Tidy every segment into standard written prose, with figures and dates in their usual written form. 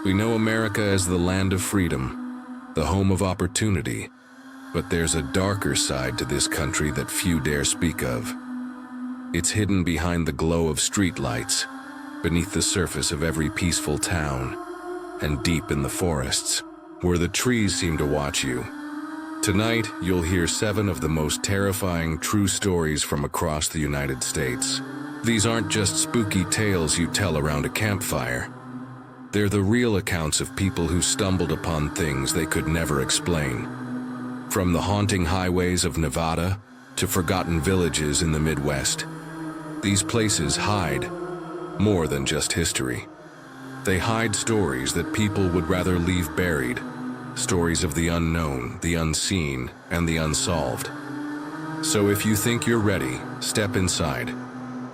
We know America as the land of freedom, the home of opportunity, but there's a darker side to this country that few dare speak of. It's hidden behind the glow of streetlights, beneath the surface of every peaceful town, and deep in the forests, where the trees seem to watch you. Tonight, you'll hear 7 of the most terrifying true stories from across the United States. These aren't just spooky tales you tell around a campfire. They're the real accounts of people who stumbled upon things they could never explain. From the haunting highways of Nevada to forgotten villages in the Midwest, these places hide more than just history. They hide stories that people would rather leave buried, stories of the unknown, the unseen, and the unsolved. So if you think you're ready, step inside.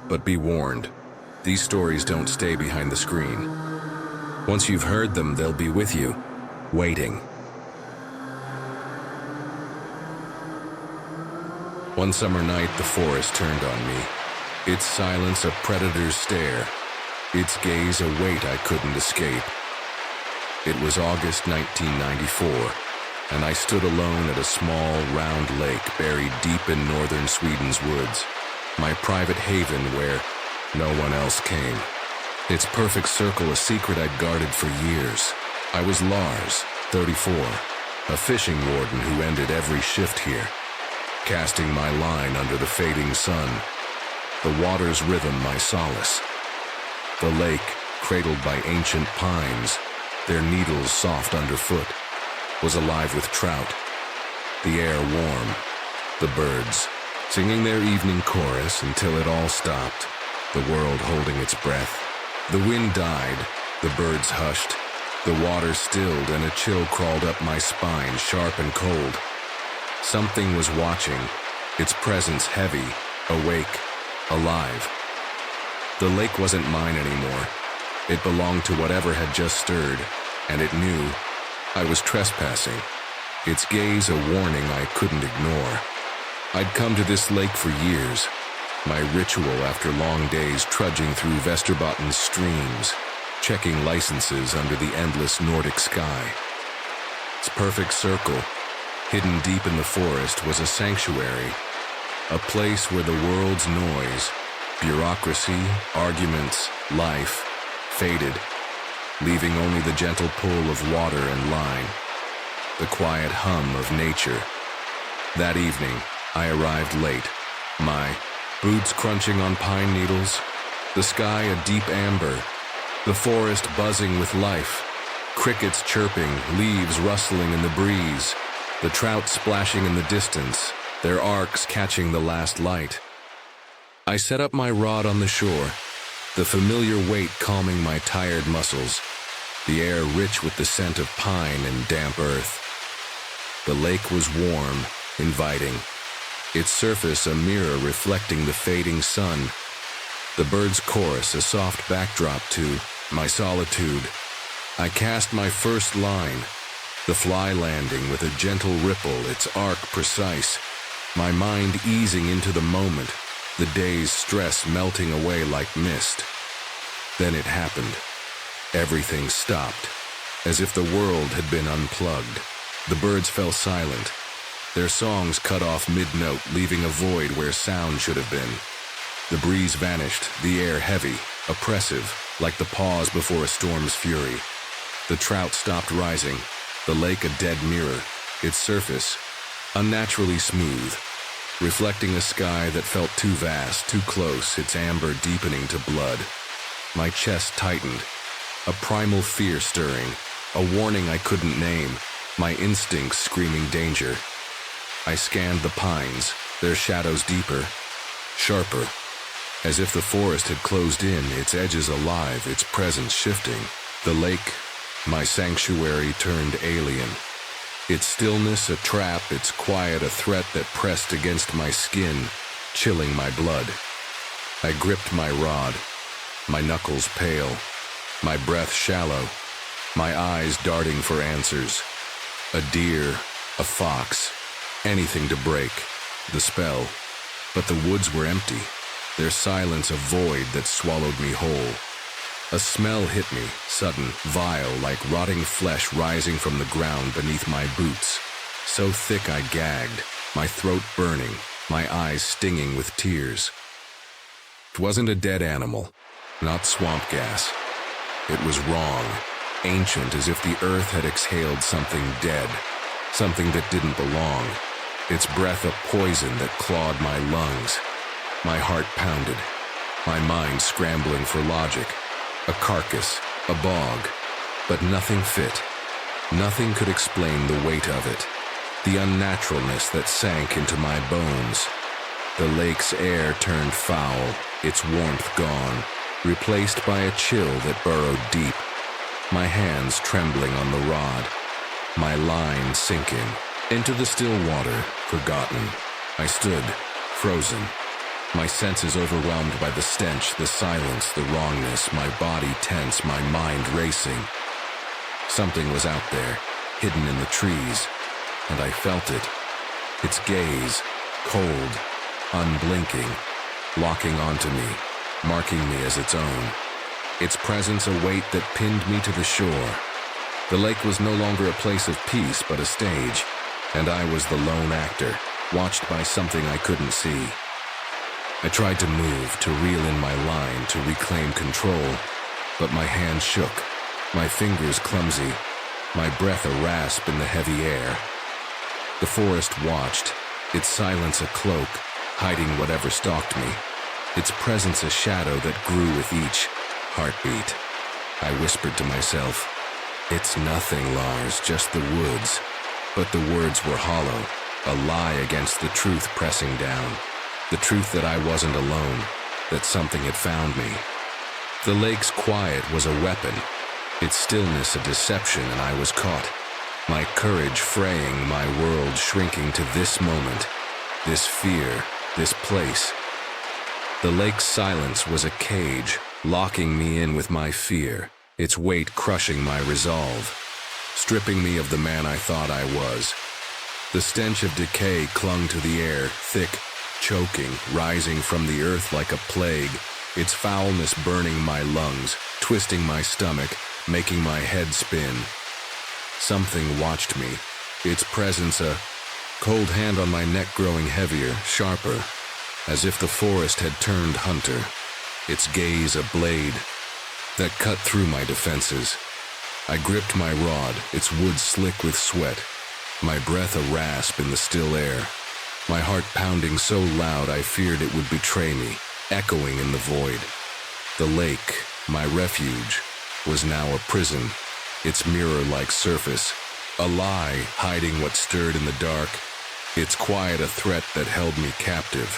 But be warned, these stories don't stay behind the screen. Once you've heard them, they'll be with you, waiting. One summer night, the forest turned on me. Its silence a predator's stare, its gaze a weight I couldn't escape. It was August 1994, and I stood alone at a small, round lake buried deep in northern Sweden's woods, my private haven where no one else came. Its perfect circle a secret I'd guarded for years. I was Lars, 34, a fishing warden who ended every shift here, casting my line under the fading sun, the water's rhythm my solace. The lake, cradled by ancient pines, their needles soft underfoot, was alive with trout, the air warm, the birds singing their evening chorus until it all stopped, the world holding its breath. The wind died, the birds hushed, the water stilled, and a chill crawled up my spine, sharp and cold. Something was watching, its presence heavy, awake, alive. The lake wasn't mine anymore. It belonged to whatever had just stirred, and it knew I was trespassing, its gaze a warning I couldn't ignore. I'd come to this lake for years, my ritual after long days trudging through Västerbotten's streams, checking licenses under the endless Nordic sky. Its perfect circle, hidden deep in the forest, was a sanctuary, a place where the world's noise, bureaucracy, arguments, life, faded, leaving only the gentle pull of water and line, the quiet hum of nature. That evening, I arrived late, my boots crunching on pine needles, the sky a deep amber, the forest buzzing with life, crickets chirping, leaves rustling in the breeze, the trout splashing in the distance, their arcs catching the last light. I set up my rod on the shore, the familiar weight calming my tired muscles, the air rich with the scent of pine and damp earth. The lake was warm, inviting, its surface a mirror reflecting the fading sun, the bird's chorus a soft backdrop to my solitude. I cast my first line, the fly landing with a gentle ripple, its arc precise, my mind easing into the moment, the day's stress melting away like mist. Then it happened. Everything stopped, as if the world had been unplugged. The birds fell silent, their songs cut off mid-note, leaving a void where sound should have been. The breeze vanished, the air heavy, oppressive, like the pause before a storm's fury. The trout stopped rising, the lake a dead mirror, its surface unnaturally smooth, reflecting a sky that felt too vast, too close, its amber deepening to blood. My chest tightened, a primal fear stirring, a warning I couldn't name, my instincts screaming danger. I scanned the pines, their shadows deeper, sharper, as if the forest had closed in, its edges alive, its presence shifting. The lake, my sanctuary, turned alien. Its stillness a trap, its quiet a threat that pressed against my skin, chilling my blood. I gripped my rod, my knuckles pale, my breath shallow, my eyes darting for answers. A deer, a fox, anything to break the spell. But the woods were empty, their silence a void that swallowed me whole. A smell hit me, sudden, vile, like rotting flesh rising from the ground beneath my boots. So thick I gagged, my throat burning, my eyes stinging with tears. It wasn't a dead animal, not swamp gas. It was wrong, ancient, as if the earth had exhaled something dead, something that didn't belong. Its breath a poison that clawed my lungs. My heart pounded, my mind scrambling for logic. A carcass, a bog, but nothing fit. Nothing could explain the weight of it, the unnaturalness that sank into my bones. The lake's air turned foul, its warmth gone, replaced by a chill that burrowed deep. My hands trembling on the rod, my line sinking. Into the still water, forgotten. I stood, frozen. My senses overwhelmed by the stench, the silence, the wrongness, my body tense, my mind racing. Something was out there, hidden in the trees, and I felt it. Its gaze, cold, unblinking, locking onto me, marking me as its own. Its presence a weight that pinned me to the shore. The lake was no longer a place of peace, but a stage, and I was the lone actor, watched by something I couldn't see. I tried to move, to reel in my line, to reclaim control, but my hands shook, my fingers clumsy, my breath a rasp in the heavy air. The forest watched, its silence a cloak, hiding whatever stalked me, its presence a shadow that grew with each heartbeat. I whispered to myself, "It's nothing, Lars, just the woods." But the words were hollow, a lie against the truth pressing down. The truth that I wasn't alone, that something had found me. The lake's quiet was a weapon, its stillness a deception, and I was caught. My courage fraying, my world shrinking to this moment, this fear, this place. The lake's silence was a cage, locking me in with my fear, its weight crushing my resolve, stripping me of the man I thought I was. The stench of decay clung to the air, thick, choking, rising from the earth like a plague, its foulness burning my lungs, twisting my stomach, making my head spin. Something watched me, its presence a cold hand on my neck growing heavier, sharper, as if the forest had turned hunter, its gaze a blade that cut through my defenses. I gripped my rod, its wood slick with sweat, my breath a rasp in the still air. My heart pounding so loud I feared it would betray me, echoing in the void. The lake, my refuge, was now a prison, its mirror-like surface, a lie hiding what stirred in the dark, its quiet a threat that held me captive.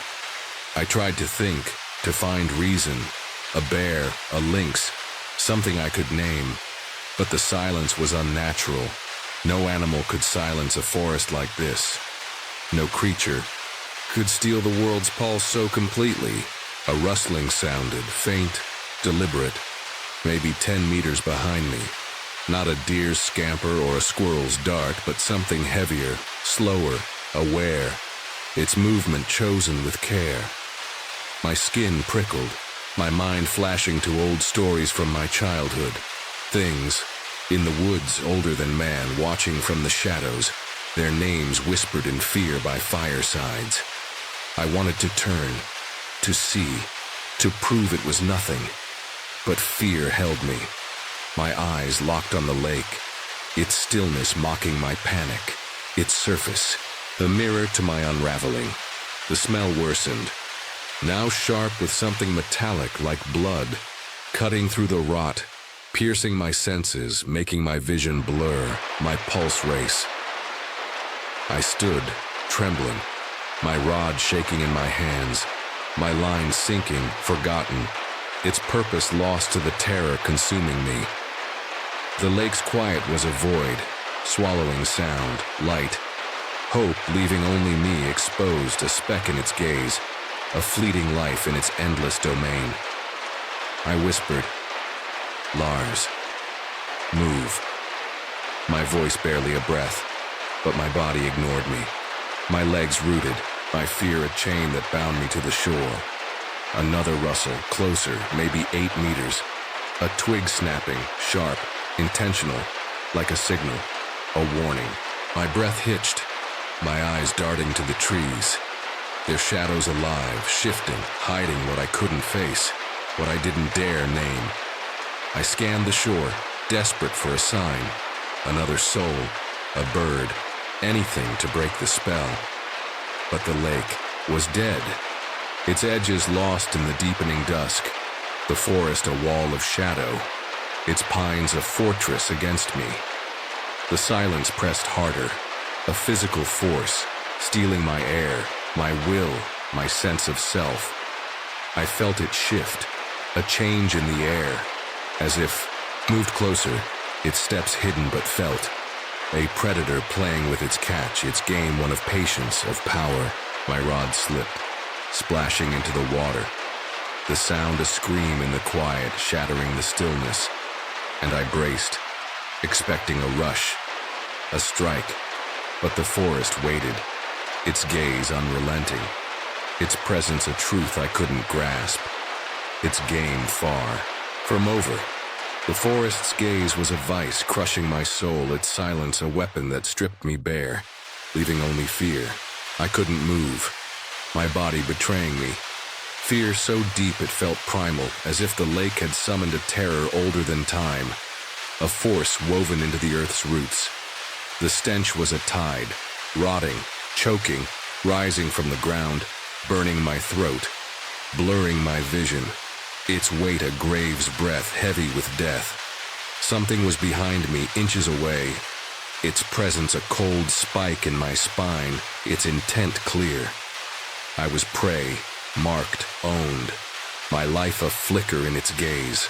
I tried to think, to find reason, a bear, a lynx, something I could name, but the silence was unnatural. No animal could silence a forest like this. No creature could steal the world's pulse so completely. A rustling sounded, faint, deliberate, maybe 10 meters behind me. Not a deer's scamper or a squirrel's dart, but something heavier, slower, aware, its movement chosen with care. My skin prickled, my mind flashing to old stories from my childhood. Things in the woods older than man, watching from the shadows, their names whispered in fear by firesides. I wanted to turn, to see, to prove it was nothing. But fear held me. My eyes locked on the lake, its stillness mocking my panic, its surface, the mirror to my unraveling. The smell worsened, now sharp with something metallic like blood, cutting through the rot, piercing my senses, making my vision blur, my pulse race. I stood, trembling, my rod shaking in my hands, my line sinking, forgotten, its purpose lost to the terror consuming me. The lake's quiet was a void, swallowing sound, light, hope leaving only me exposed, a speck in its gaze, a fleeting life in its endless domain. I whispered, "Lars, move." My voice barely a breath, but my body ignored me. My legs rooted, my fear a chain that bound me to the shore. Another rustle, closer, maybe 8 meters. A twig snapping, sharp, intentional, like a signal, a warning. My breath hitched, my eyes darting to the trees. Their shadows alive, shifting, hiding what I couldn't face, what I didn't dare name. I scanned the shore, desperate for a sign, another soul, a bird, anything to break the spell. But the lake was dead, its edges lost in the deepening dusk, the forest a wall of shadow, its pines a fortress against me. The silence pressed harder, a physical force, stealing my air, my will, my sense of self. I felt it shift, a change in the air, as if, moved closer, its steps hidden but felt. A predator playing with its catch, its game one of patience, of power. My rod slipped, splashing into the water. The sound a scream in the quiet, shattering the stillness. And I braced, expecting a rush, a strike. But the forest waited, its gaze unrelenting, its presence a truth I couldn't grasp, its game far from over. The forest's gaze was a vice crushing my soul, its silence a weapon that stripped me bare, leaving only fear. I couldn't move, my body betraying me. Fear so deep it felt primal, as if the lake had summoned a terror older than time, a force woven into the earth's roots. The stench was a tide, rotting, choking, rising from the ground, burning my throat, blurring my vision. Its weight a grave's breath, heavy with death. Something was behind me, inches away. Its presence a cold spike in my spine, its intent clear. I was prey, marked, owned, my life a flicker in its gaze.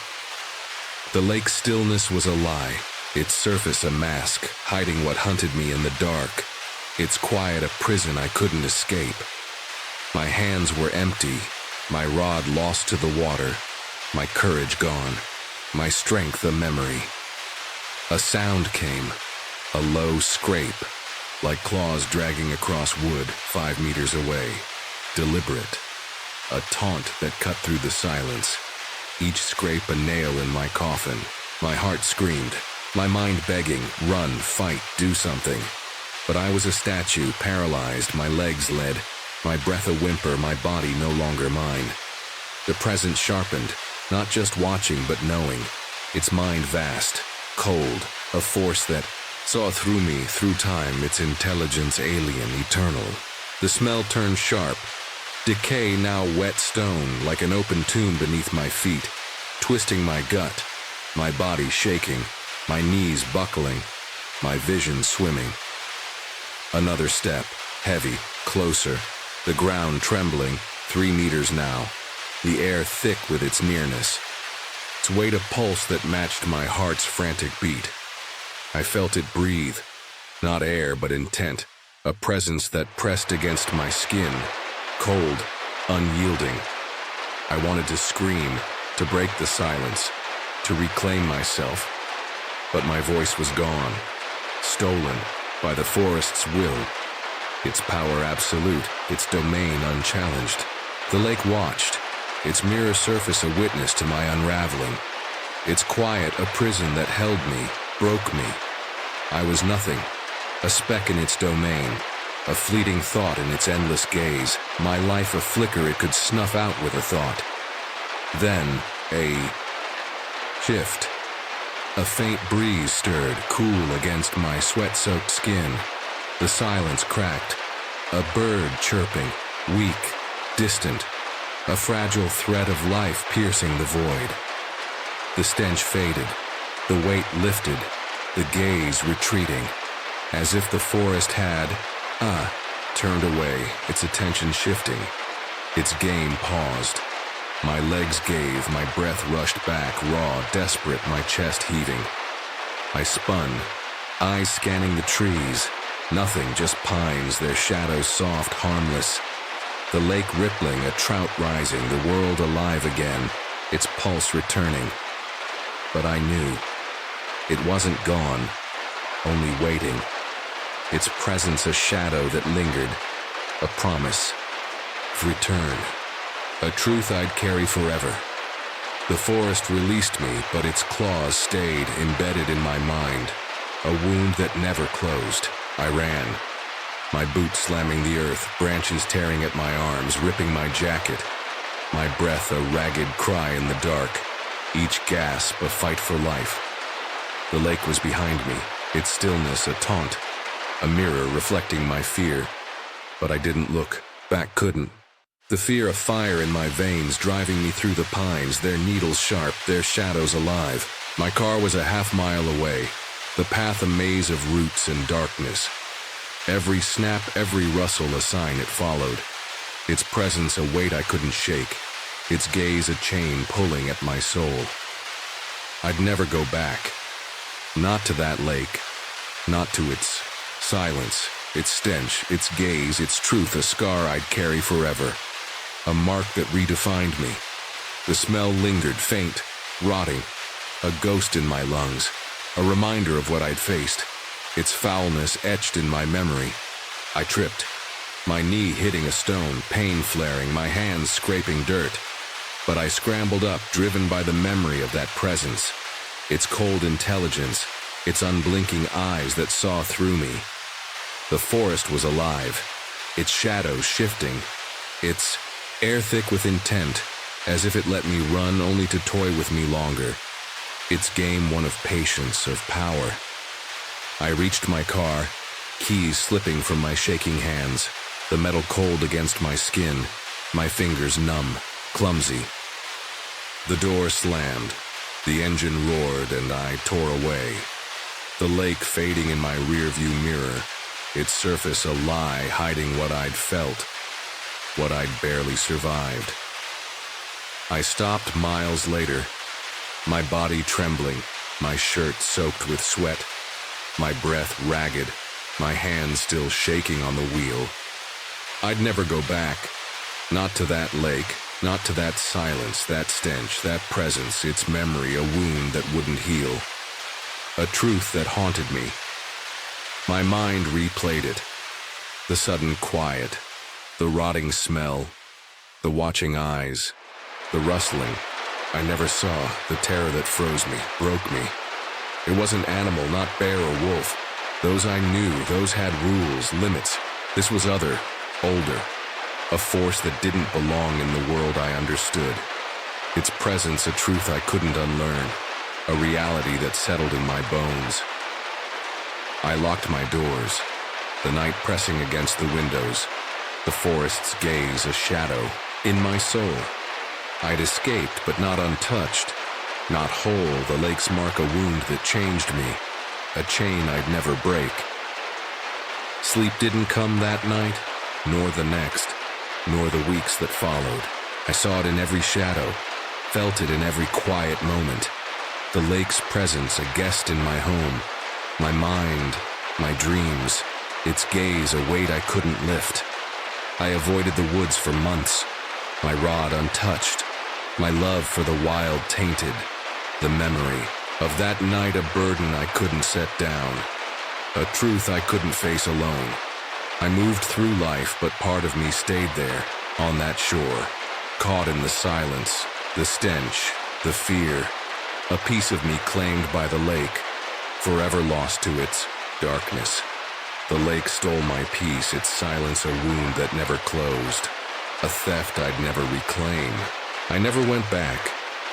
The lake's stillness was a lie, its surface a mask, hiding what hunted me in the dark, its quiet a prison I couldn't escape. My hands were empty, my rod lost to the water, my courage gone, my strength a memory. A sound came, a low scrape, like claws dragging across wood 5 meters away. Deliberate, a taunt that cut through the silence. Each scrape a nail in my coffin. My heart screamed, my mind begging, run, fight, do something. But I was a statue, paralyzed, my legs led, my breath a whimper, my body no longer mine. The presence sharpened, not just watching but knowing, its mind vast, cold, a force that saw through me, through time, its intelligence alien, eternal. The smell turned sharp, decay now wet stone, like an open tomb beneath my feet, twisting my gut, my body shaking, my knees buckling, my vision swimming. Another step, heavy, closer, the ground trembling, 3 meters now, the air thick with its nearness, its weight a pulse that matched my heart's frantic beat. I felt it breathe, not air but intent, a presence that pressed against my skin, cold, unyielding. I wanted to scream, to break the silence, to reclaim myself, but my voice was gone, stolen by the forest's will, its power absolute, its domain unchallenged. The lake watched, its mirror surface a witness to my unraveling, its quiet a prison that held me, broke me. I was nothing, a speck in its domain, a fleeting thought in its endless gaze, my life a flicker it could snuff out with a thought. Then, a shift. A faint breeze stirred, cool against my sweat-soaked skin. The silence cracked, a bird chirping, weak, distant, a fragile thread of life piercing the void. The stench faded, the weight lifted, the gaze retreating, as if the forest had, turned away, its attention shifting. Its game paused. My legs gave, my breath rushed back, raw, desperate, my chest heaving. I spun, eyes scanning the trees. Nothing, just pines, their shadows soft, harmless. The lake rippling, a trout rising, the world alive again, its pulse returning. But I knew it wasn't gone, only waiting. Its presence a shadow that lingered, a promise of return, a truth I'd carry forever. The forest released me, but its claws stayed embedded in my mind, a wound that never closed. I ran, my boots slamming the earth, branches tearing at my arms, ripping my jacket, my breath a ragged cry in the dark, each gasp a fight for life. The lake was behind me, its stillness a taunt, a mirror reflecting my fear. But I didn't look, back couldn't. The fear of fire in my veins driving me through the pines, their needles sharp, their shadows alive. My car was a half-mile away, the path a maze of roots and darkness. Every snap, every rustle a sign it followed. Its presence a weight I couldn't shake, its gaze a chain pulling at my soul. I'd never go back. Not to that lake, not to its silence, its stench, its gaze, its truth, a scar I'd carry forever. A mark that redefined me. The smell lingered, faint, rotting, a ghost in my lungs, a reminder of what I'd faced, its foulness etched in my memory. I tripped, my knee hitting a stone, pain flaring, my hands scraping dirt. But I scrambled up, driven by the memory of that presence, its cold intelligence, its unblinking eyes that saw through me. The forest was alive, its shadows shifting, its air thick with intent, as if it let me run only to toy with me longer. Its game one of patience, of power. I reached my car, keys slipping from my shaking hands, the metal cold against my skin, my fingers numb, clumsy. The door slammed, the engine roared, and I tore away. The lake fading in my rearview mirror, its surface a lie hiding what I'd felt, what I'd barely survived. I stopped miles later, my body trembling, my shirt soaked with sweat, my breath ragged, my hands still shaking on the wheel. I'd never go back, not to that lake, not to that silence, that stench, that presence, its memory, a wound that wouldn't heal, a truth that haunted me. My mind replayed it, the sudden quiet, the rotting smell, the watching eyes, the rustling I never saw, the terror that froze me, broke me. It wasn't animal, not bear or wolf. Those I knew, those had rules, limits. This was other, older, a force that didn't belong in the world I understood. Its presence a truth I couldn't unlearn, a reality that settled in my bones. I locked my doors, the night pressing against the windows, the forest's gaze a shadow in my soul. I'd escaped, but not untouched, not whole, the lake's mark a wound that changed me, a chain I'd never break. Sleep didn't come that night, nor the next, nor the weeks that followed. I saw it in every shadow, felt it in every quiet moment. The lake's presence a guest in my home, my mind, my dreams, its gaze a weight I couldn't lift. I avoided the woods for months, my rod untouched, my love for the wild tainted, the memory of that night a burden I couldn't set down, a truth I couldn't face alone. I moved through life, but part of me stayed there, on that shore, caught in the silence, the stench, the fear, a piece of me claimed by the lake, forever lost to its darkness. The lake stole my peace, its silence a wound that never closed, a theft I'd never reclaim. I never went back.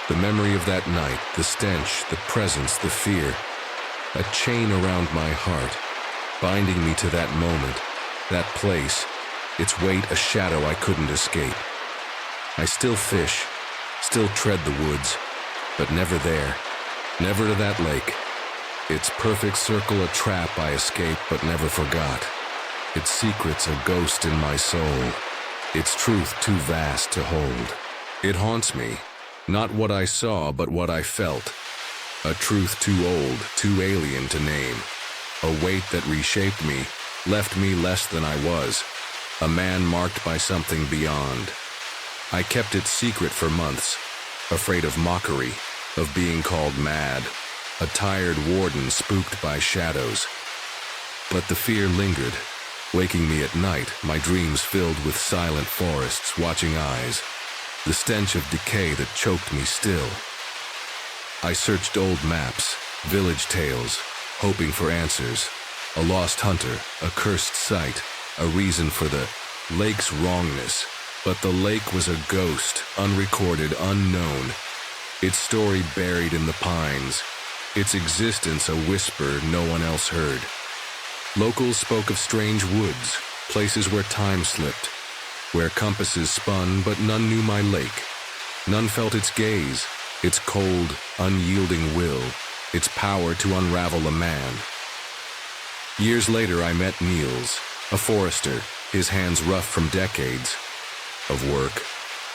The memory of that night, the stench, the presence, the fear, a chain around my heart, binding me to that moment, that place, its weight a shadow I couldn't escape. I still fish, still tread the woods, but never there, never to that lake. Its perfect circle a trap I escaped but never forgot. Its secrets a ghost in my soul, its truth too vast to hold. It haunts me, not what I saw but what I felt. A truth too old, too alien to name. A weight that reshaped me, left me less than I was. A man marked by something beyond. I kept it secret for months, afraid of mockery, of being called mad. A tired warden spooked by shadows. But the fear lingered, waking me at night, my dreams filled with silent forests, watching eyes. The stench of decay that choked me still. I searched old maps, village tales, hoping for answers. A lost hunter, a cursed site, a reason for the lake's wrongness. But the lake was a ghost, unrecorded, unknown. Its story buried in the pines. Its existence a whisper no one else heard. Locals spoke of strange woods, places where time slipped, where compasses spun, but none knew my lake. None felt its gaze, its cold, unyielding will, its power to unravel a man. Years later I met Niels, a forester, his hands rough from decades of work,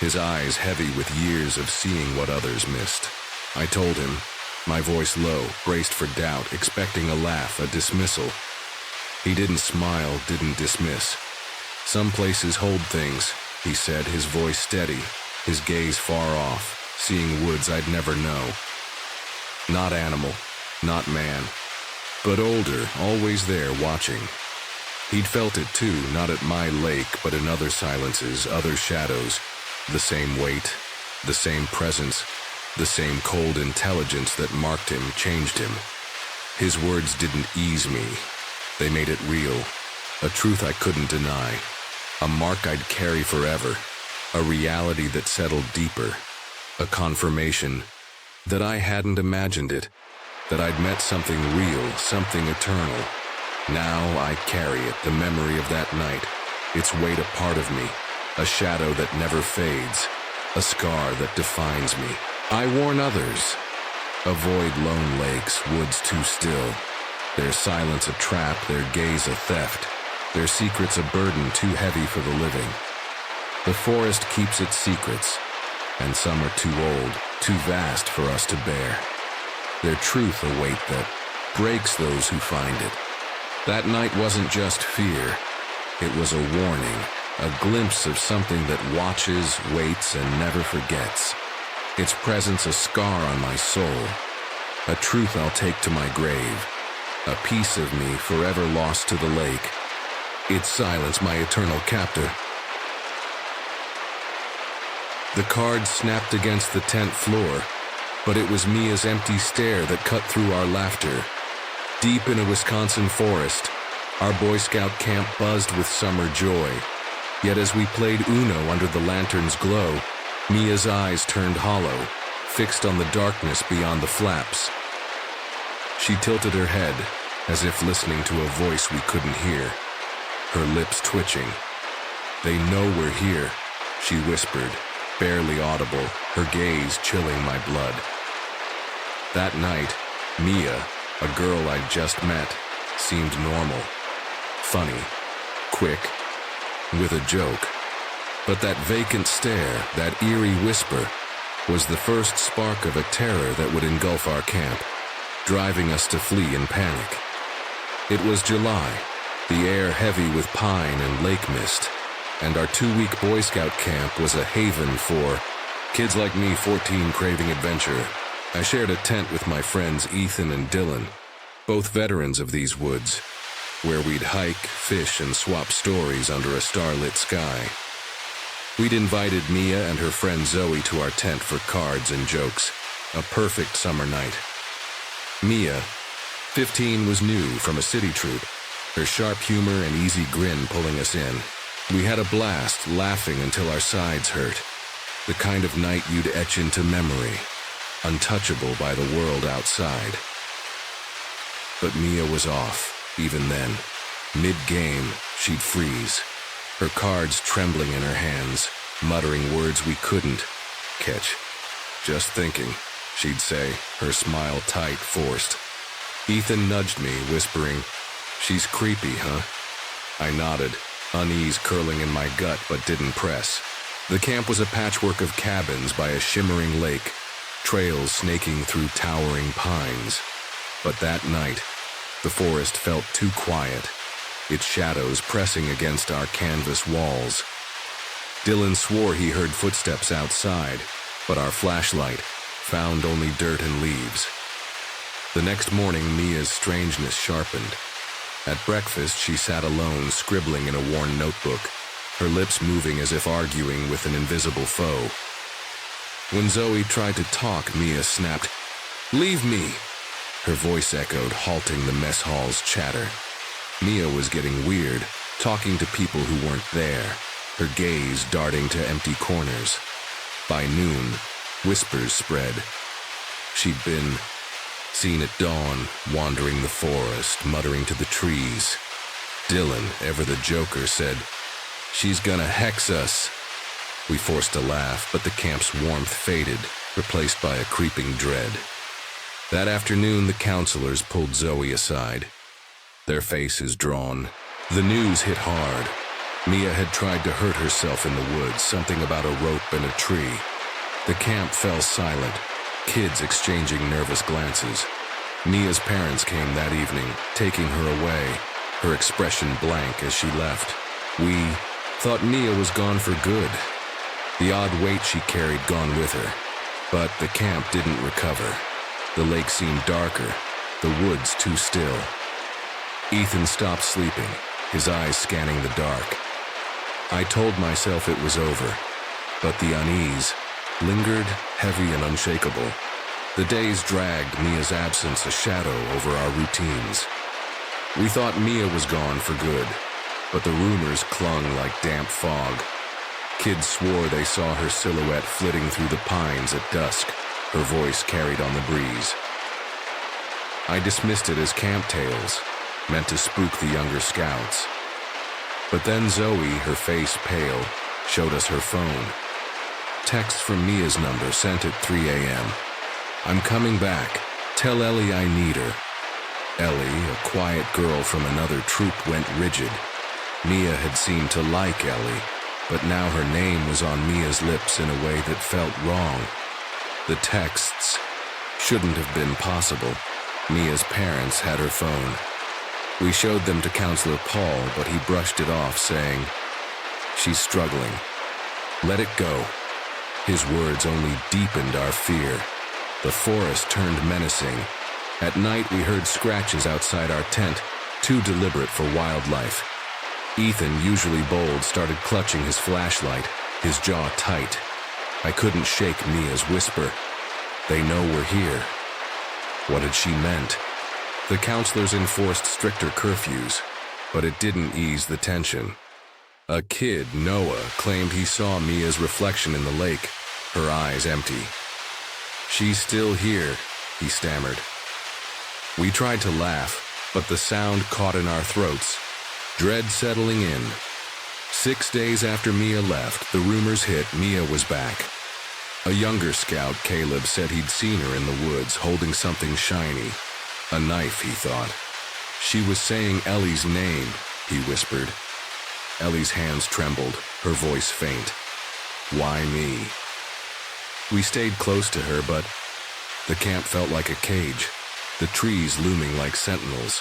his eyes heavy with years of seeing what others missed. I told him, my voice low, braced for doubt, expecting a laugh, a dismissal. He didn't smile, didn't dismiss. Some places hold things, he said, his voice steady, his gaze far off, seeing woods I'd never know. Not animal, not man, but older, always there watching. He'd felt it too, not at my lake, but in other silences, other shadows. The same weight, the same presence, the same cold intelligence that marked him, changed him. His words didn't ease me. They made it real, a truth I couldn't deny, a mark I'd carry forever, a reality that settled deeper, a confirmation that I hadn't imagined it, that I'd met something real, something eternal. Now I carry it, the memory of that night, its weight a part of me, a shadow that never fades, a scar that defines me. I warn others, avoid lone lakes, woods too still, their silence a trap, their gaze a theft, their secrets a burden too heavy for the living. The forest keeps its secrets, and some are too old, too vast for us to bear. Their truth a weight that breaks those who find it. That night wasn't just fear, it was a warning, a glimpse of something that watches, waits, and never forgets. Its presence a scar on my soul, a truth I'll take to my grave, a piece of me forever lost to the lake. Its silence my eternal captor. The cards snapped against the tent floor, but it was Mia's empty stare that cut through our laughter. Deep in a Wisconsin forest, our Boy Scout camp buzzed with summer joy. Yet as we played Uno under the lantern's glow, Mia's eyes turned hollow, fixed on the darkness beyond the flaps. She tilted her head, as if listening to a voice we couldn't hear, her lips twitching. "They know we're here," she whispered, barely audible, her gaze chilling my blood. That night, Mia, a girl I'd just met, seemed normal, funny, quick, with a joke. But that vacant stare, that eerie whisper, was the first spark of a terror that would engulf our camp, driving us to flee in panic. It was July, the air heavy with pine and lake mist, and our 2-week Boy Scout camp was a haven for kids like me, 14, craving adventure. I shared a tent with my friends Ethan and Dylan, both veterans of these woods, where we'd hike, fish, and swap stories under a starlit sky. We'd invited Mia and her friend Zoe to our tent for cards and jokes, a perfect summer night. Mia, 15, was new from a city troop, her sharp humor and easy grin pulling us in. We had a blast, laughing until our sides hurt, the kind of night you'd etch into memory, untouchable by the world outside. But Mia was off, even then. Mid-game, she'd freeze, her cards trembling in her hands, muttering words we couldn't catch. "Just thinking," she'd say, her smile tight, forced. Ethan nudged me, whispering, "She's creepy, huh?" I nodded, unease curling in my gut but didn't press. The camp was a patchwork of cabins by a shimmering lake, trails snaking through towering pines. But that night, the forest felt too quiet, its shadows pressing against our canvas walls. Dylan swore he heard footsteps outside, but our flashlight found only dirt and leaves. The next morning, Mia's strangeness sharpened. At breakfast, she sat alone, scribbling in a worn notebook, her lips moving as if arguing with an invisible foe. When Zoe tried to talk, Mia snapped, Leave me, her voice echoed, halting the mess hall's chatter. Mia was getting weird, talking to people who weren't there, her gaze darting to empty corners. By noon, whispers spread. She'd been seen at dawn, wandering the forest, muttering to the trees. Dylan, ever the joker, said, "She's gonna hex us." We forced a laugh, but the camp's warmth faded, replaced by a creeping dread. That afternoon, the counselors pulled Zoe aside, their faces drawn. The news hit hard. Mia had tried to hurt herself in the woods, something about a rope and a tree. The camp fell silent, kids exchanging nervous glances. Mia's parents came that evening, taking her away, her expression blank as she left. We thought Mia was gone for good, the odd weight she carried gone with her. But the camp didn't recover. The lake seemed darker, the woods too still. Ethan stopped sleeping, his eyes scanning the dark. I told myself it was over, but the unease lingered, heavy and unshakable. The days dragged, Mia's absence a shadow over our routines. We thought Mia was gone for good, but the rumors clung like damp fog. Kids swore they saw her silhouette flitting through the pines at dusk, her voice carried on the breeze. I dismissed it as camp tales, meant to spook the younger scouts. But then Zoe, her face pale, showed us her phone. Text from Mia's number sent at 3 a.m. "I'm coming back. Tell Ellie I need her." Ellie, a quiet girl from another troop, went rigid. Mia had seemed to like Ellie, but now her name was on Mia's lips in a way that felt wrong. The texts shouldn't have been possible. Mia's parents had her phone. We showed them to Counselor Paul, but he brushed it off, saying, "She's struggling. Let it go." His words only deepened our fear. The forest turned menacing. At night, we heard scratches outside our tent, too deliberate for wildlife. Ethan, usually bold, started clutching his flashlight, his jaw tight. I couldn't shake Mia's whisper. "They know we're here." What had she meant? The counselors enforced stricter curfews, but it didn't ease the tension. A kid, Noah, claimed he saw Mia's reflection in the lake, her eyes empty. "She's still here," he stammered. We tried to laugh, but the sound caught in our throats, dread settling in. 6 days after Mia left, the rumors hit Mia was back. A younger scout, Caleb, said he'd seen her in the woods holding something shiny. A knife, he thought. "She was saying Ellie's name," he whispered. Ellie's hands trembled, her voice faint. "Why me?" We stayed close to her, but the camp felt like a cage, the trees looming like sentinels.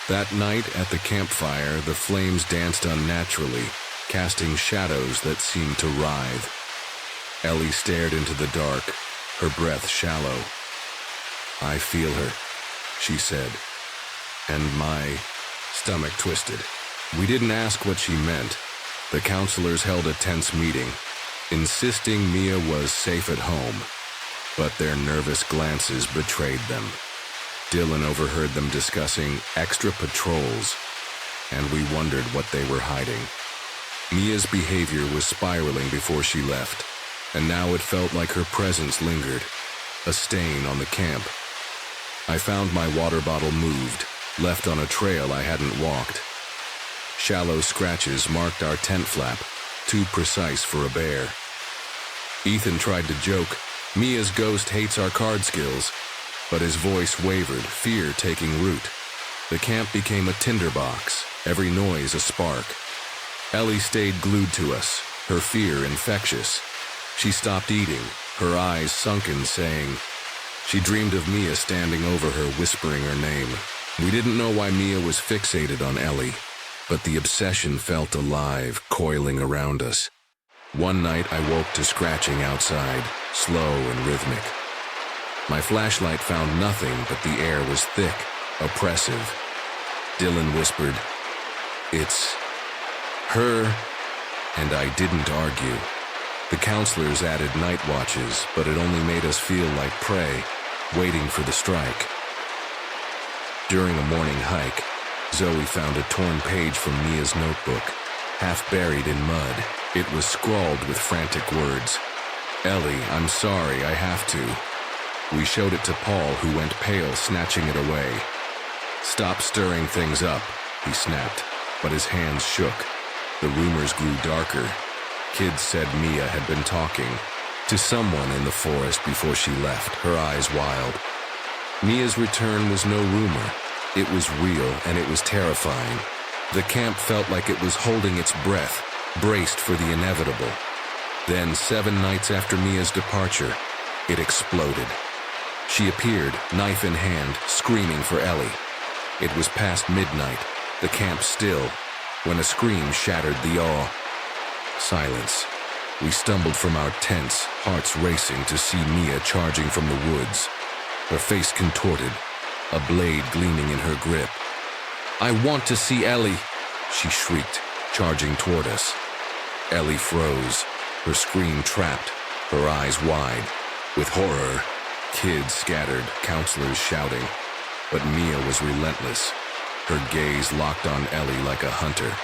That night at the campfire, the flames danced unnaturally, casting shadows that seemed to writhe. Ellie stared into the dark, her breath shallow. "I feel her," she said, and my stomach twisted. We didn't ask what she meant. The counselors held a tense meeting, insisting Mia was safe at home, but their nervous glances betrayed them. Dylan overheard them discussing extra patrols, and we wondered what they were hiding. Mia's behavior was spiraling before she left, and now it felt like her presence lingered, a stain on the camp. I found my water bottle moved, left on a trail I hadn't walked. Shallow scratches marked our tent flap, too precise for a bear. Ethan tried to joke, "Mia's ghost hates our card skills," but his voice wavered, fear taking root. The camp became a tinderbox, every noise a spark. Ellie stayed glued to us, her fear infectious. She stopped eating, her eyes sunken, saying she dreamed of Mia standing over her, whispering her name. We didn't know why Mia was fixated on Ellie, but the obsession felt alive, coiling around us. One night I woke to scratching outside, slow and rhythmic. My flashlight found nothing, but the air was thick, oppressive. Dylan whispered, "It's her," and I didn't argue. The counselors added night watches, but it only made us feel like prey. waiting for the strike. During a morning hike, Zoe found a torn page from Mia's notebook, half buried in mud. It was scrawled with frantic words. "Ellie, I'm sorry, I have to." We showed it to Paul, who went pale, snatching it away. "Stop stirring things up," he snapped, but his hands shook. The rumors grew darker. Kids said Mia had been talking to someone in the forest before she left, her eyes wild. Mia's return was no rumor. It was real, and it was terrifying. The camp felt like it was holding its breath, braced for the inevitable. Then, 7 nights after Mia's departure, it exploded. She appeared, knife in hand, screaming for Ellie. It was past midnight, the camp still, when a scream shattered the awe. Silence. We stumbled from our tents, hearts racing, to see Mia charging from the woods, her face contorted, a blade gleaming in her grip. "I want to see Ellie," she shrieked, charging toward us. Ellie froze, her scream trapped, her eyes wide, with horror. Kids scattered, counselors shouting, but Mia was relentless, her gaze locked on Ellie like a hunter.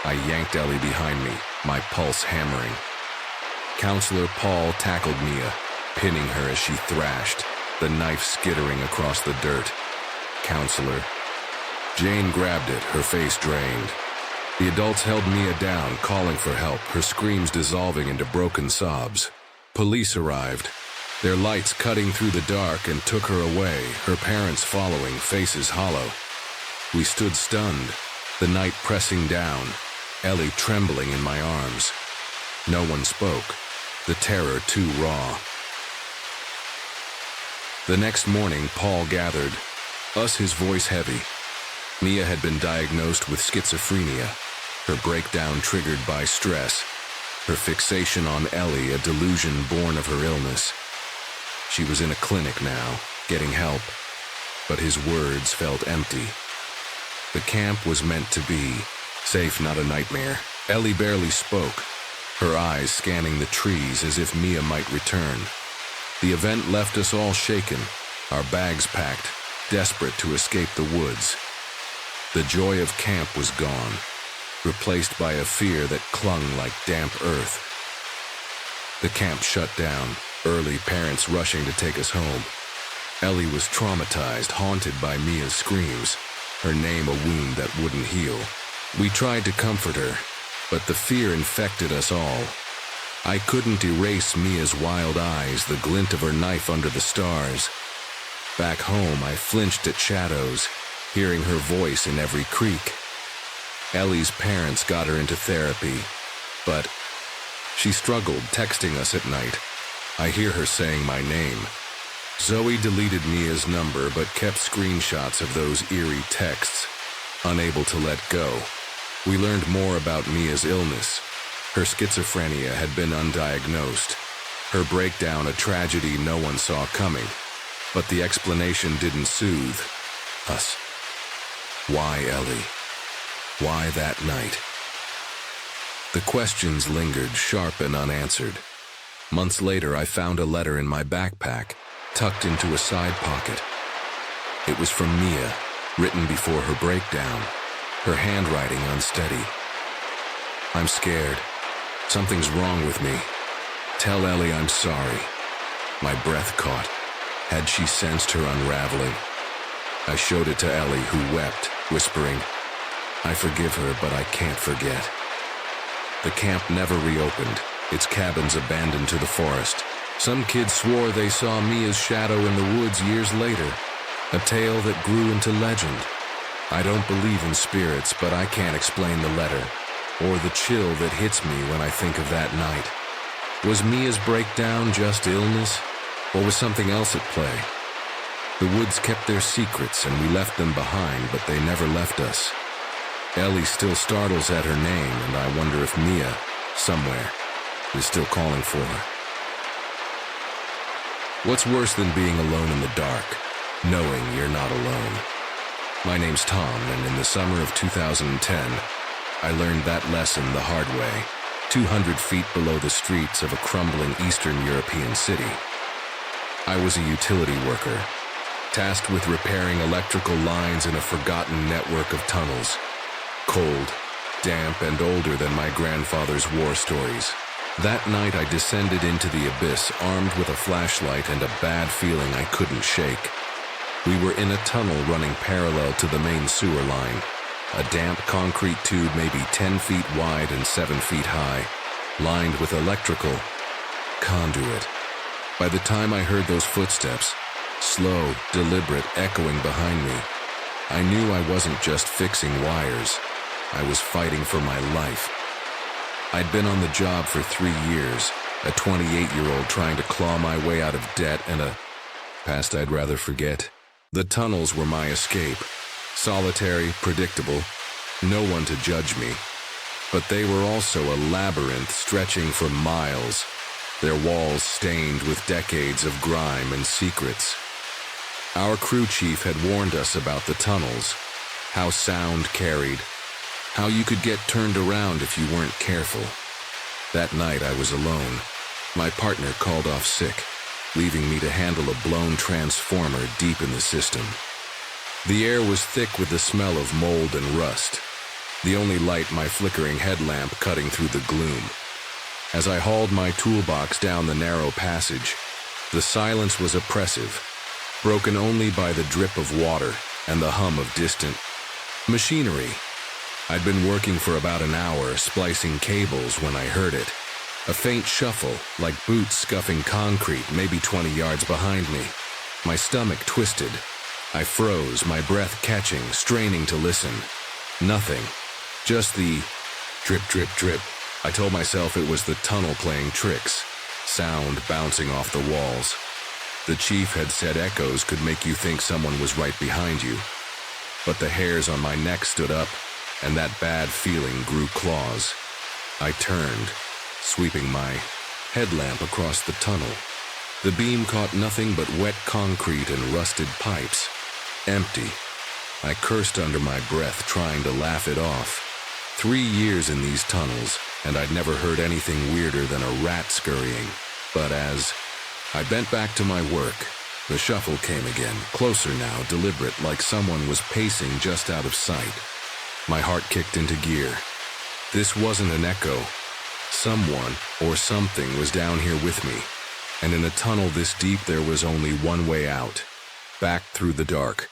I yanked Ellie behind me, my pulse hammering. Counselor Paul tackled Mia, pinning her as she thrashed, the knife skittering across the dirt. "Counselor." Jane grabbed it, her face drained. The adults held Mia down, calling for help, her screams dissolving into broken sobs. Police arrived, their lights cutting through the dark, and took her away, her parents following, faces hollow. We stood stunned, the night pressing down, Ellie trembling in my arms. No one spoke, the terror too raw. The next morning, Paul gathered, us, his voice heavy. Mia had been diagnosed with schizophrenia, her breakdown triggered by stress, her fixation on Ellie a delusion born of her illness. She was in a clinic now, getting help, but his words felt empty. The camp was meant to be, safe, not a nightmare. Ellie barely spoke, her eyes scanning the trees as if Mia might return. The event left us all shaken, our bags packed, desperate to escape the woods. The joy of camp was gone, replaced by a fear that clung like damp earth. The camp shut down, early, parents rushing to take us home. Ellie was traumatized, haunted by Mia's screams, her name a wound that wouldn't heal. We tried to comfort her, but the fear infected us all. I couldn't erase Mia's wild eyes, the glint of her knife under the stars. Back home, I flinched at shadows, hearing her voice in every creak. Ellie's parents got her into therapy, but she struggled, texting us at night. I hear her saying my name. Zoe deleted Mia's number but kept screenshots of those eerie texts, unable to let go. We learned more about Mia's illness. Her schizophrenia had been undiagnosed, her breakdown a tragedy no one saw coming, but the explanation didn't soothe us. Why Ellie? Why that night? The questions lingered, sharp and unanswered. Months later, I found a letter in my backpack, tucked into a side pocket. It was from Mia, written before her breakdown, her handwriting unsteady. "I'm scared. Something's wrong with me. Tell Ellie I'm sorry." My breath caught. Had she sensed her unraveling? I showed it to Ellie, who wept, whispering, "I forgive her, but I can't forget." The camp never reopened, its cabins abandoned to the forest. Some kids swore they saw Mia's shadow in the woods years later, a tale that grew into legend. I don't believe in spirits, but I can't explain the letter, or the chill that hits me when I think of that night. Was Mia's breakdown just illness, or was something else at play? The woods kept their secrets, and we left them behind, but they never left us. Ellie still startles at her name, and I wonder if Mia, somewhere, is still calling for her. What's worse than being alone in the dark? Knowing you're not alone. My name's Tom, and in the summer of 2010, I learned that lesson the hard way, 200 feet below the streets of a crumbling Eastern European city. I was a utility worker, tasked with repairing electrical lines in a forgotten network of tunnels. Cold, damp, and older than my grandfather's war stories. That night I descended into the abyss armed with a flashlight and a bad feeling I couldn't shake. We were in a tunnel running parallel to the main sewer line, a damp concrete tube maybe 10 feet wide and 7 feet high, lined with electrical conduit. By the time I heard those footsteps, slow, deliberate, echoing behind me, I knew I wasn't just fixing wires. I was fighting for my life. I'd been on the job for 3 years, a 28-year-old trying to claw my way out of debt and a past I'd rather forget. The tunnels were my escape. Solitary, predictable, no one to judge me. But they were also a labyrinth stretching for miles, their walls stained with decades of grime and secrets. Our crew chief had warned us about the tunnels, how sound carried, how you could get turned around if you weren't careful. That night I was alone. My partner called off sick, leaving me to handle a blown transformer deep in the system. The air was thick with the smell of mold and rust, the only light my flickering headlamp cutting through the gloom. As I hauled my toolbox down the narrow passage, the silence was oppressive, broken only by the drip of water and the hum of distant machinery. I'd been working for about an hour, splicing cables, when I heard it. A faint shuffle, like boots scuffing concrete, maybe 20 yards behind me. My stomach twisted. I froze, my breath catching, straining to listen. Nothing. Just the drip, drip, drip. I told myself it was the tunnel playing tricks, sound bouncing off the walls. The chief had said echoes could make you think someone was right behind you. But the hairs on my neck stood up, and that bad feeling grew claws. I turned, sweeping my headlamp across the tunnel. The beam caught nothing but wet concrete and rusted pipes. Empty. I cursed under my breath, trying to laugh it off. 3 years in these tunnels, and I'd never heard anything weirder than a rat scurrying. But as I bent back to my work, the shuffle came again, closer now, deliberate, like someone was pacing just out of sight. My heart kicked into gear. This wasn't an echo. Someone or something was down here with me, and in a tunnel this deep there was only one way out, back through the dark.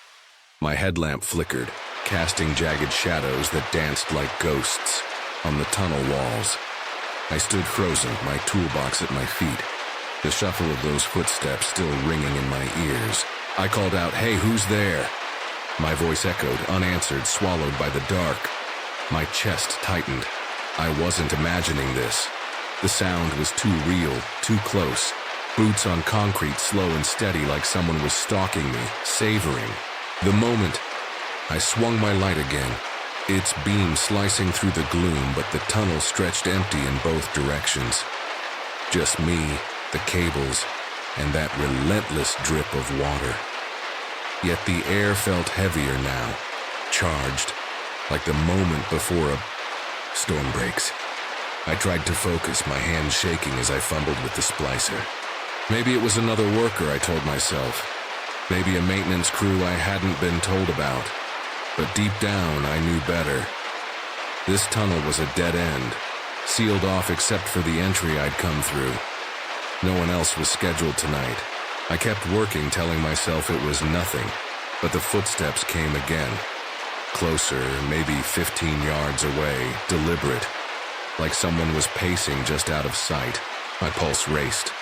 My headlamp flickered, casting jagged shadows that danced like ghosts on the tunnel walls. I stood frozen, my toolbox at my feet, the shuffle of those footsteps still ringing in my ears. I called out, "Hey, who's there?" My voice echoed, unanswered, swallowed by the dark. My chest tightened. I wasn't imagining this. The sound was too real, too close. Boots on concrete, slow and steady, like someone was stalking me, savoring the moment. I swung my light again, its beam slicing through the gloom, but the tunnel stretched empty in both directions. Just me, the cables, and that relentless drip of water. Yet the air felt heavier now, charged, like the moment before a storm breaks. I tried to focus, my hands shaking as I fumbled with the splicer. Maybe it was another worker, I told myself. Maybe a maintenance crew I hadn't been told about. But deep down, I knew better. This tunnel was a dead end, sealed off except for the entry I'd come through. No one else was scheduled tonight. I kept working, telling myself it was nothing, but the footsteps came again. Closer, maybe 15 yards away, deliberate, like someone was pacing just out of sight. My pulse raced.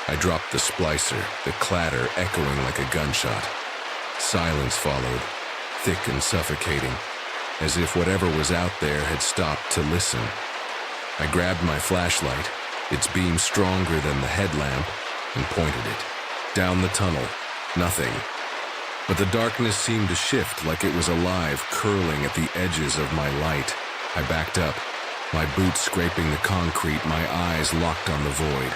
I dropped the splicer, the clatter echoing like a gunshot. Silence followed, thick and suffocating, as if whatever was out there had stopped to listen. I grabbed my flashlight, its beam stronger than the headlamp, and pointed it. Down the tunnel, nothing. But the darkness seemed to shift like it was alive, curling at the edges of my light. I backed up, my boots scraping the concrete, my eyes locked on the void.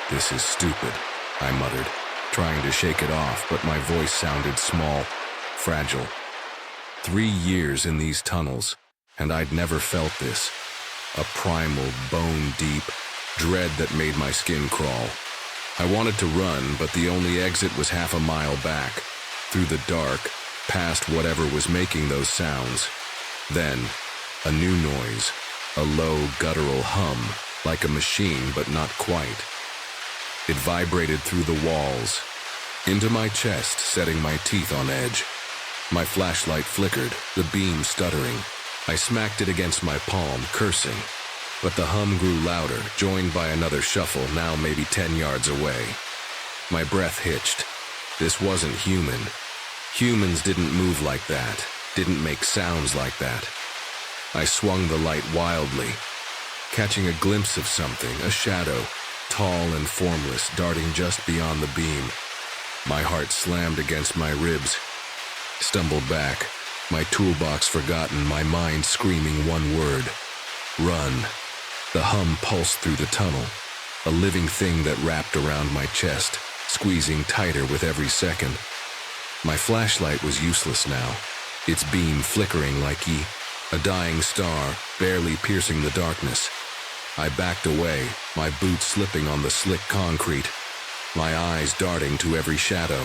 "This is stupid," I muttered, trying to shake it off, but my voice sounded small, fragile. 3 years in these tunnels, and I'd never felt this. A primal, bone-deep dread that made my skin crawl. I wanted to run, but the only exit was half a mile back, through the dark, past whatever was making those sounds. Then, a new noise, a low, guttural hum, like a machine, but not quite. It vibrated through the walls, into my chest, setting my teeth on edge. My flashlight flickered, the beam stuttering. I smacked it against my palm, cursing. But the hum grew louder, joined by another shuffle, now maybe 10 yards away. My breath hitched. This wasn't human. Humans didn't move like that, didn't make sounds like that. I swung the light wildly, catching a glimpse of something, a shadow, tall and formless, darting just beyond the beam. My heart slammed against my ribs. Stumbled back, my toolbox forgotten, my mind screaming one word: run. The hum pulsed through the tunnel, a living thing that wrapped around my chest, squeezing tighter with every second. My flashlight was useless now, its beam flickering like a dying star, barely piercing the darkness. I backed away, my boots slipping on the slick concrete, my eyes darting to every shadow.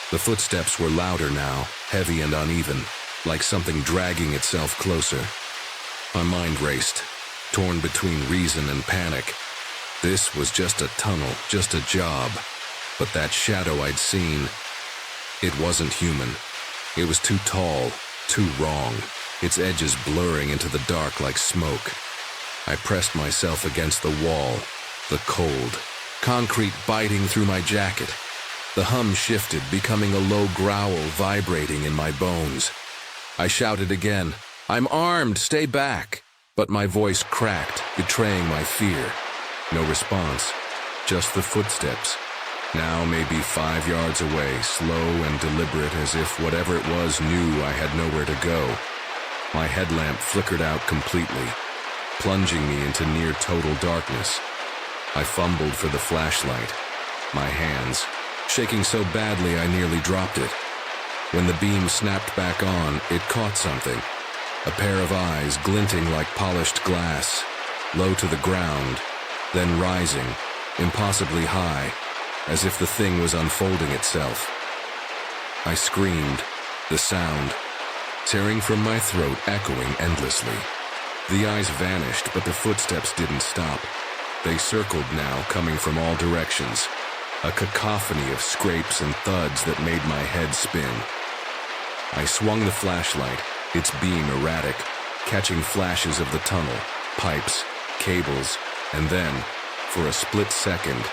The footsteps were louder now, heavy and uneven, like something dragging itself closer. My mind raced, torn between reason and panic. This was just a tunnel, just a job. But that shadow I'd seen, it wasn't human. It was too tall, too wrong, its edges blurring into the dark like smoke. I pressed myself against the wall, the cold, concrete biting through my jacket. The hum shifted, becoming a low growl vibrating in my bones. I shouted again, "I'm armed, stay back!" But my voice cracked, betraying my fear. No response, just the footsteps. Now maybe 5 yards away, slow and deliberate, as if whatever it was knew I had nowhere to go. My headlamp flickered out completely, plunging me into near total darkness. I fumbled for the flashlight, my hands shaking so badly I nearly dropped it. When the beam snapped back on, it caught something. A pair of eyes glinting like polished glass, low to the ground, then rising, impossibly high, as if the thing was unfolding itself. I screamed, the sound, tearing from my throat, echoing endlessly. The eyes vanished, but the footsteps didn't stop. They circled now, coming from all directions, a cacophony of scrapes and thuds that made my head spin. I swung the flashlight, its beam erratic, catching flashes of the tunnel, pipes, cables, and then, for a split second,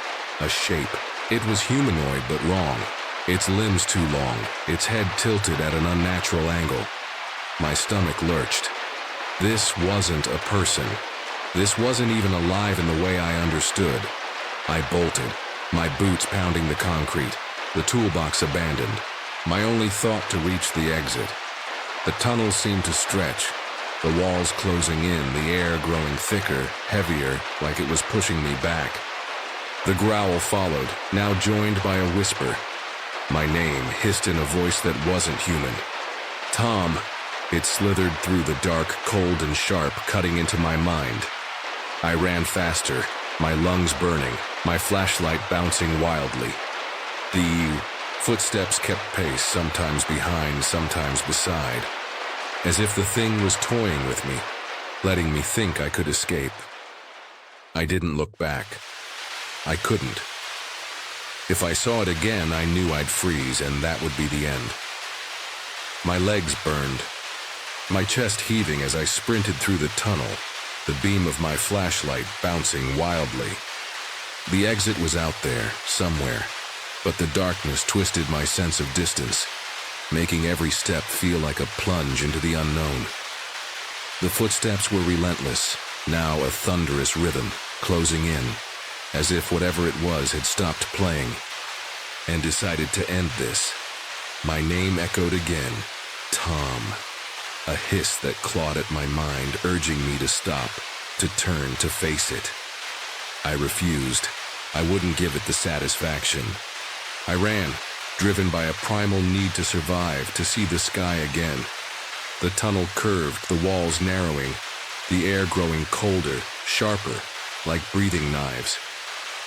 a shape. It was humanoid but wrong, its limbs too long, its head tilted at an unnatural angle. My stomach lurched. This wasn't a person. This wasn't even alive in the way I understood. I bolted, my boots pounding the concrete, the toolbox abandoned, my only thought to reach the exit. The tunnel seemed to stretch, the walls closing in, the air growing thicker, heavier, like it was pushing me back. The growl followed, now joined by a whisper. My name hissed in a voice that wasn't human. Tom. It slithered through the dark, cold and sharp, cutting into my mind. I ran faster, my lungs burning, my flashlight bouncing wildly. The footsteps kept pace, sometimes behind, sometimes beside, as if the thing was toying with me, letting me think I could escape. I didn't look back. I couldn't. If I saw it again, I knew I'd freeze, and that would be the end. My legs burned, my chest heaving as I sprinted through the tunnel, the beam of my flashlight bouncing wildly. The exit was out there, somewhere, but the darkness twisted my sense of distance, making every step feel like a plunge into the unknown. The footsteps were relentless, now a thunderous rhythm, closing in, as if whatever it was had stopped playing, and decided to end this. My name echoed again, Tom. A hiss that clawed at my mind, urging me to stop, to turn, to face it. I refused. I wouldn't give it the satisfaction. I ran, driven by a primal need to survive, to see the sky again. The tunnel curved, the walls narrowing, the air growing colder, sharper, like breathing knives.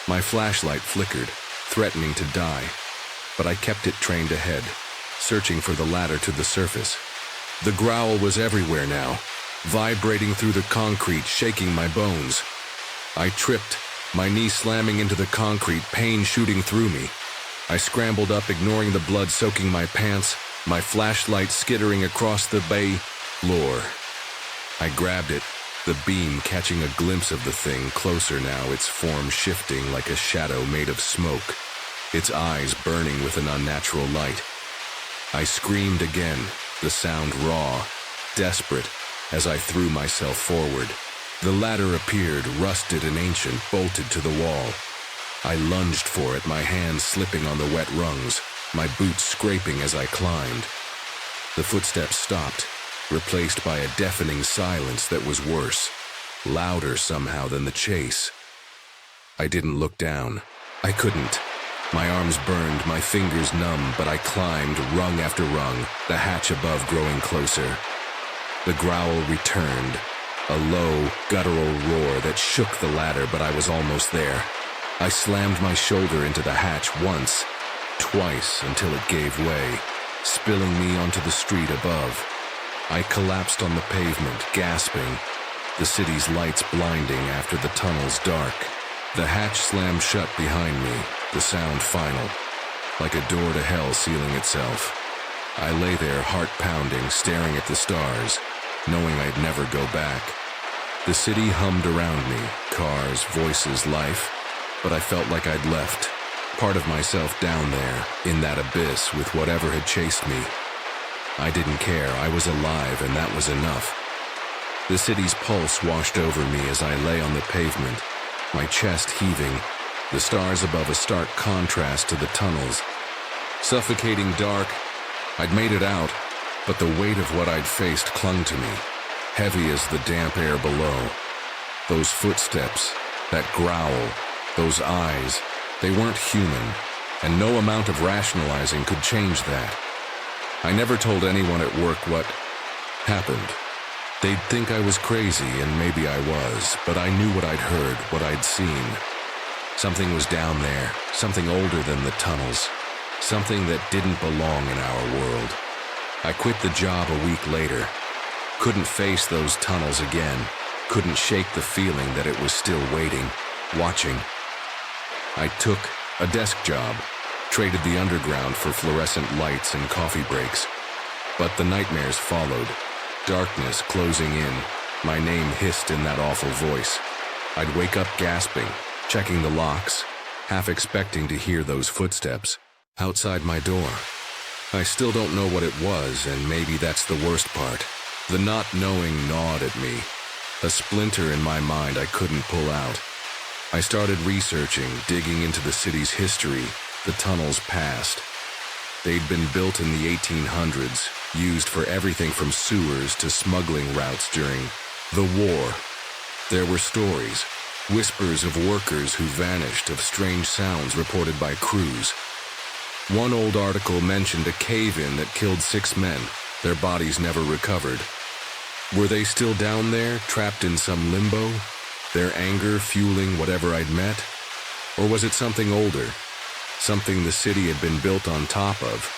My flashlight flickered, threatening to die, but I kept it trained ahead, searching for the ladder to the surface. The growl was everywhere now, vibrating through the concrete, shaking my bones. I tripped, my knee slamming into the concrete, pain shooting through me. I scrambled up, ignoring the blood soaking my pants, my flashlight skittering across the bay floor. I grabbed it, the beam catching a glimpse of the thing, closer now, its form shifting like a shadow made of smoke, its eyes burning with an unnatural light. I screamed again, the sound raw, desperate, as I threw myself forward. The ladder appeared, rusted and ancient, bolted to the wall. I lunged for it, my hands slipping on the wet rungs, my boots scraping as I climbed. The footsteps stopped, replaced by a deafening silence that was worse, louder somehow than the chase. I didn't look down. I couldn't. My arms burned, my fingers numb, but I climbed rung after rung, the hatch above growing closer. The growl returned, a low, guttural roar that shook the ladder, but I was almost there. I slammed my shoulder into the hatch once, twice, until it gave way, spilling me onto the street above. I collapsed on the pavement, gasping, the city's lights blinding after the tunnel's dark. The hatch slammed shut behind me, the sound final, like a door to hell sealing itself. I lay there, heart pounding, staring at the stars, knowing I'd never go back. The city hummed around me, cars, voices, life, but I felt like I'd left, part of myself down there, in that abyss with whatever had chased me. I didn't care, I was alive, and that was enough. The city's pulse washed over me as I lay on the pavement, my chest heaving, the stars above a stark contrast to the tunnels. Suffocating dark, I'd made it out, but the weight of what I'd faced clung to me, heavy as the damp air below. Those footsteps, that growl, those eyes, they weren't human, and no amount of rationalizing could change that. I never told anyone at work what happened. They'd think I was crazy, and maybe I was, but I knew what I'd heard, what I'd seen. Something was down there, something older than the tunnels, something that didn't belong in our world. I quit the job a week later. Couldn't face those tunnels again, couldn't shake the feeling that it was still waiting, watching. I took a desk job, traded the underground for fluorescent lights and coffee breaks. But the nightmares followed, darkness closing in, my name hissed in that awful voice. I'd wake up gasping, checking the locks, half expecting to hear those footsteps outside my door. I still don't know what it was, and maybe that's the worst part. The not knowing gnawed at me, a splinter in my mind I couldn't pull out. I started researching, digging into the city's history, the tunnels past. They'd been built in the 1800s, used for everything from sewers to smuggling routes during the war. There were stories, whispers of workers who vanished, of strange sounds reported by crews. One old article mentioned a cave-in that killed 6 men, their bodies never recovered. Were they still down there, trapped in some limbo? Their anger fueling whatever I'd met? Or was it something older? Something the city had been built on top of,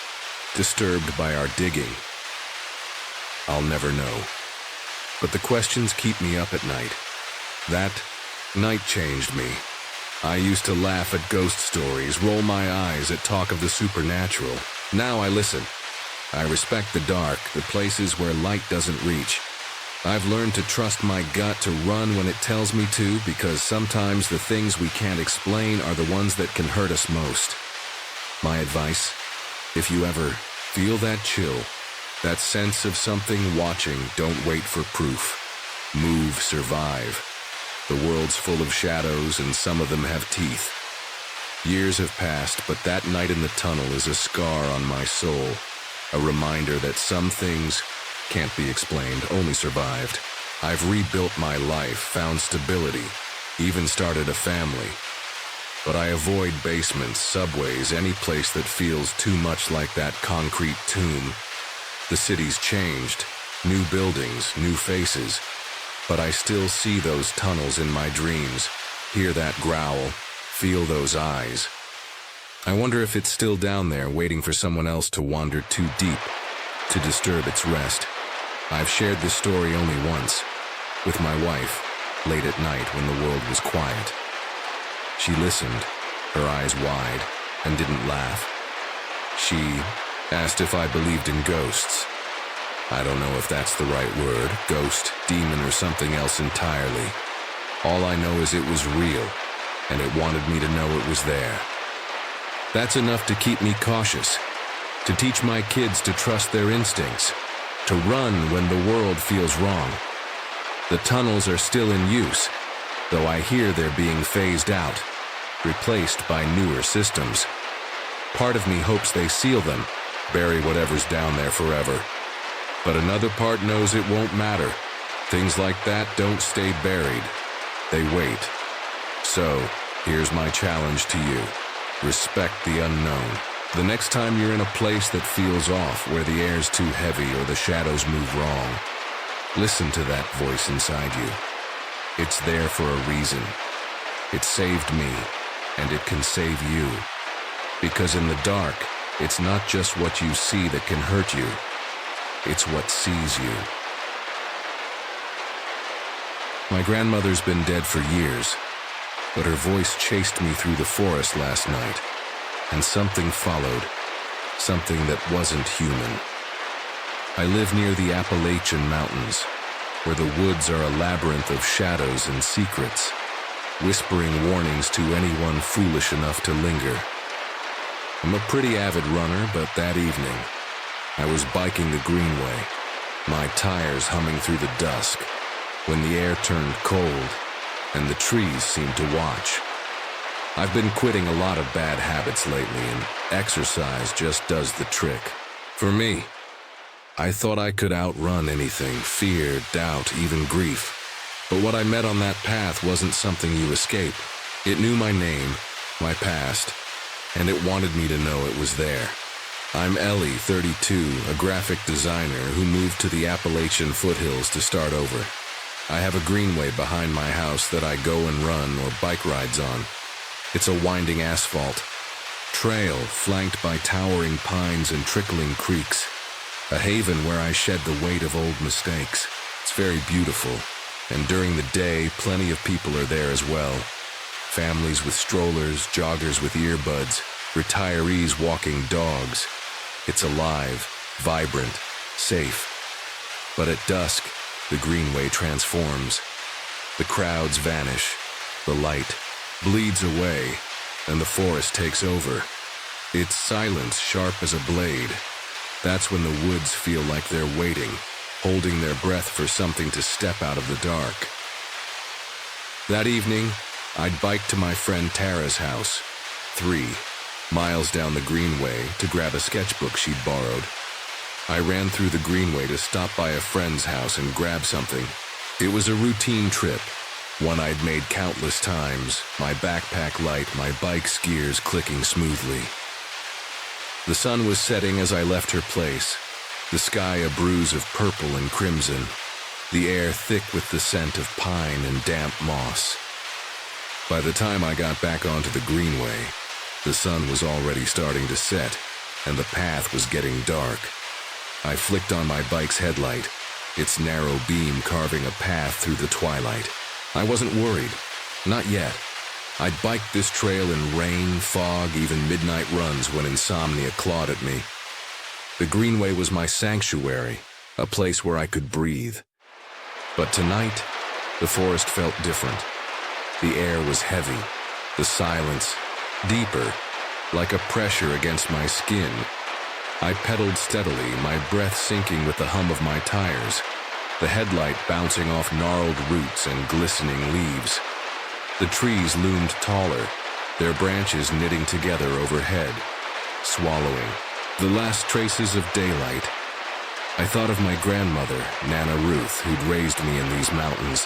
disturbed by our digging? I'll never know. But the questions keep me up at night. That night changed me. I used to laugh at ghost stories, roll my eyes at talk of the supernatural. Now I listen. I respect the dark, the places where light doesn't reach. I've learned to trust my gut, to run when it tells me to, because sometimes the things we can't explain are the ones that can hurt us most. My advice: if you ever feel that chill, that sense of something watching, don't wait for proof. Move, survive. The world's full of shadows, and some of them have teeth. Years have passed, but that night in the tunnel is a scar on my soul, a reminder that some things can't be explained, only survived. I've rebuilt my life, found stability, even started a family. But I avoid basements, subways, any place that feels too much like that concrete tomb. The city's changed, new buildings, new faces, but I still see those tunnels in my dreams, hear that growl, feel those eyes. I wonder if it's still down there waiting for someone else to wander too deep to disturb its rest. I've shared this story only once, with my wife, late at night when the world was quiet. She listened, her eyes wide, and didn't laugh. She asked if I believed in ghosts. I don't know if that's the right word, ghost, demon, or something else entirely. All I know is it was real, and it wanted me to know it was there. That's enough to keep me cautious, to teach my kids to trust their instincts, to run when the world feels wrong. The tunnels are still in use, though I hear they're being phased out, replaced by newer systems. Part of me hopes they seal them, bury whatever's down there forever. But another part knows it won't matter. Things like that don't stay buried. They wait. So, here's my challenge to you. Respect the unknown. The next time you're in a place that feels off, where the air's too heavy or the shadows move wrong, listen to that voice inside you. It's there for a reason. It saved me, and it can save you. Because in the dark, it's not just what you see that can hurt you. It's what sees you. My grandmother's been dead for years, but her voice chased me through the forest last night, and something followed, something that wasn't human. I live near the Appalachian Mountains, where the woods are a labyrinth of shadows and secrets, whispering warnings to anyone foolish enough to linger. I'm a pretty avid runner, but that evening, I was biking the Greenway, my tires humming through the dusk, when the air turned cold and the trees seemed to watch. I've been quitting a lot of bad habits lately, and exercise just does the trick. For me, I thought I could outrun anything, fear, doubt, even grief. But what I met on that path wasn't something you escape. It knew my name, my past, and it wanted me to know it was there. I'm Ellie, 32, a graphic designer who moved to the Appalachian foothills to start over. I have a greenway behind my house that I go and run or bike rides on. It's a winding asphalt trail flanked by towering pines and trickling creeks, a haven where I shed the weight of old mistakes. It's very beautiful, and during the day, plenty of people are there as well. Families with strollers, joggers with earbuds, retirees walking dogs. It's alive, vibrant, safe. But at dusk, the greenway transforms. The crowds vanish, the light bleeds away, and the forest takes over. Its silence sharp as a blade. That's when the woods feel like they're waiting, holding their breath for something to step out of the dark. That evening, I'd bike to my friend Tara's house, 3 miles down the greenway, to grab a sketchbook she'd borrowed. I ran through the greenway to stop by a friend's house and grab something. It was a routine trip, one I'd made countless times, my backpack light, my bike's gears clicking smoothly. The sun was setting as I left her place, the sky a bruise of purple and crimson, the air thick with the scent of pine and damp moss. By the time I got back onto the greenway, the sun was already starting to set, and the path was getting dark. I flicked on my bike's headlight, its narrow beam carving a path through the twilight. I wasn't worried. Not yet. I'd biked this trail in rain, fog, even midnight runs when insomnia clawed at me. The greenway was my sanctuary, a place where I could breathe. But tonight, the forest felt different. The air was heavy, the silence deeper, like a pressure against my skin. I pedaled steadily, my breath sinking with the hum of my tires, the headlight bouncing off gnarled roots and glistening leaves. The trees loomed taller, their branches knitting together overhead, swallowing the last traces of daylight. I thought of my grandmother, Nana Ruth, who'd raised me in these mountains.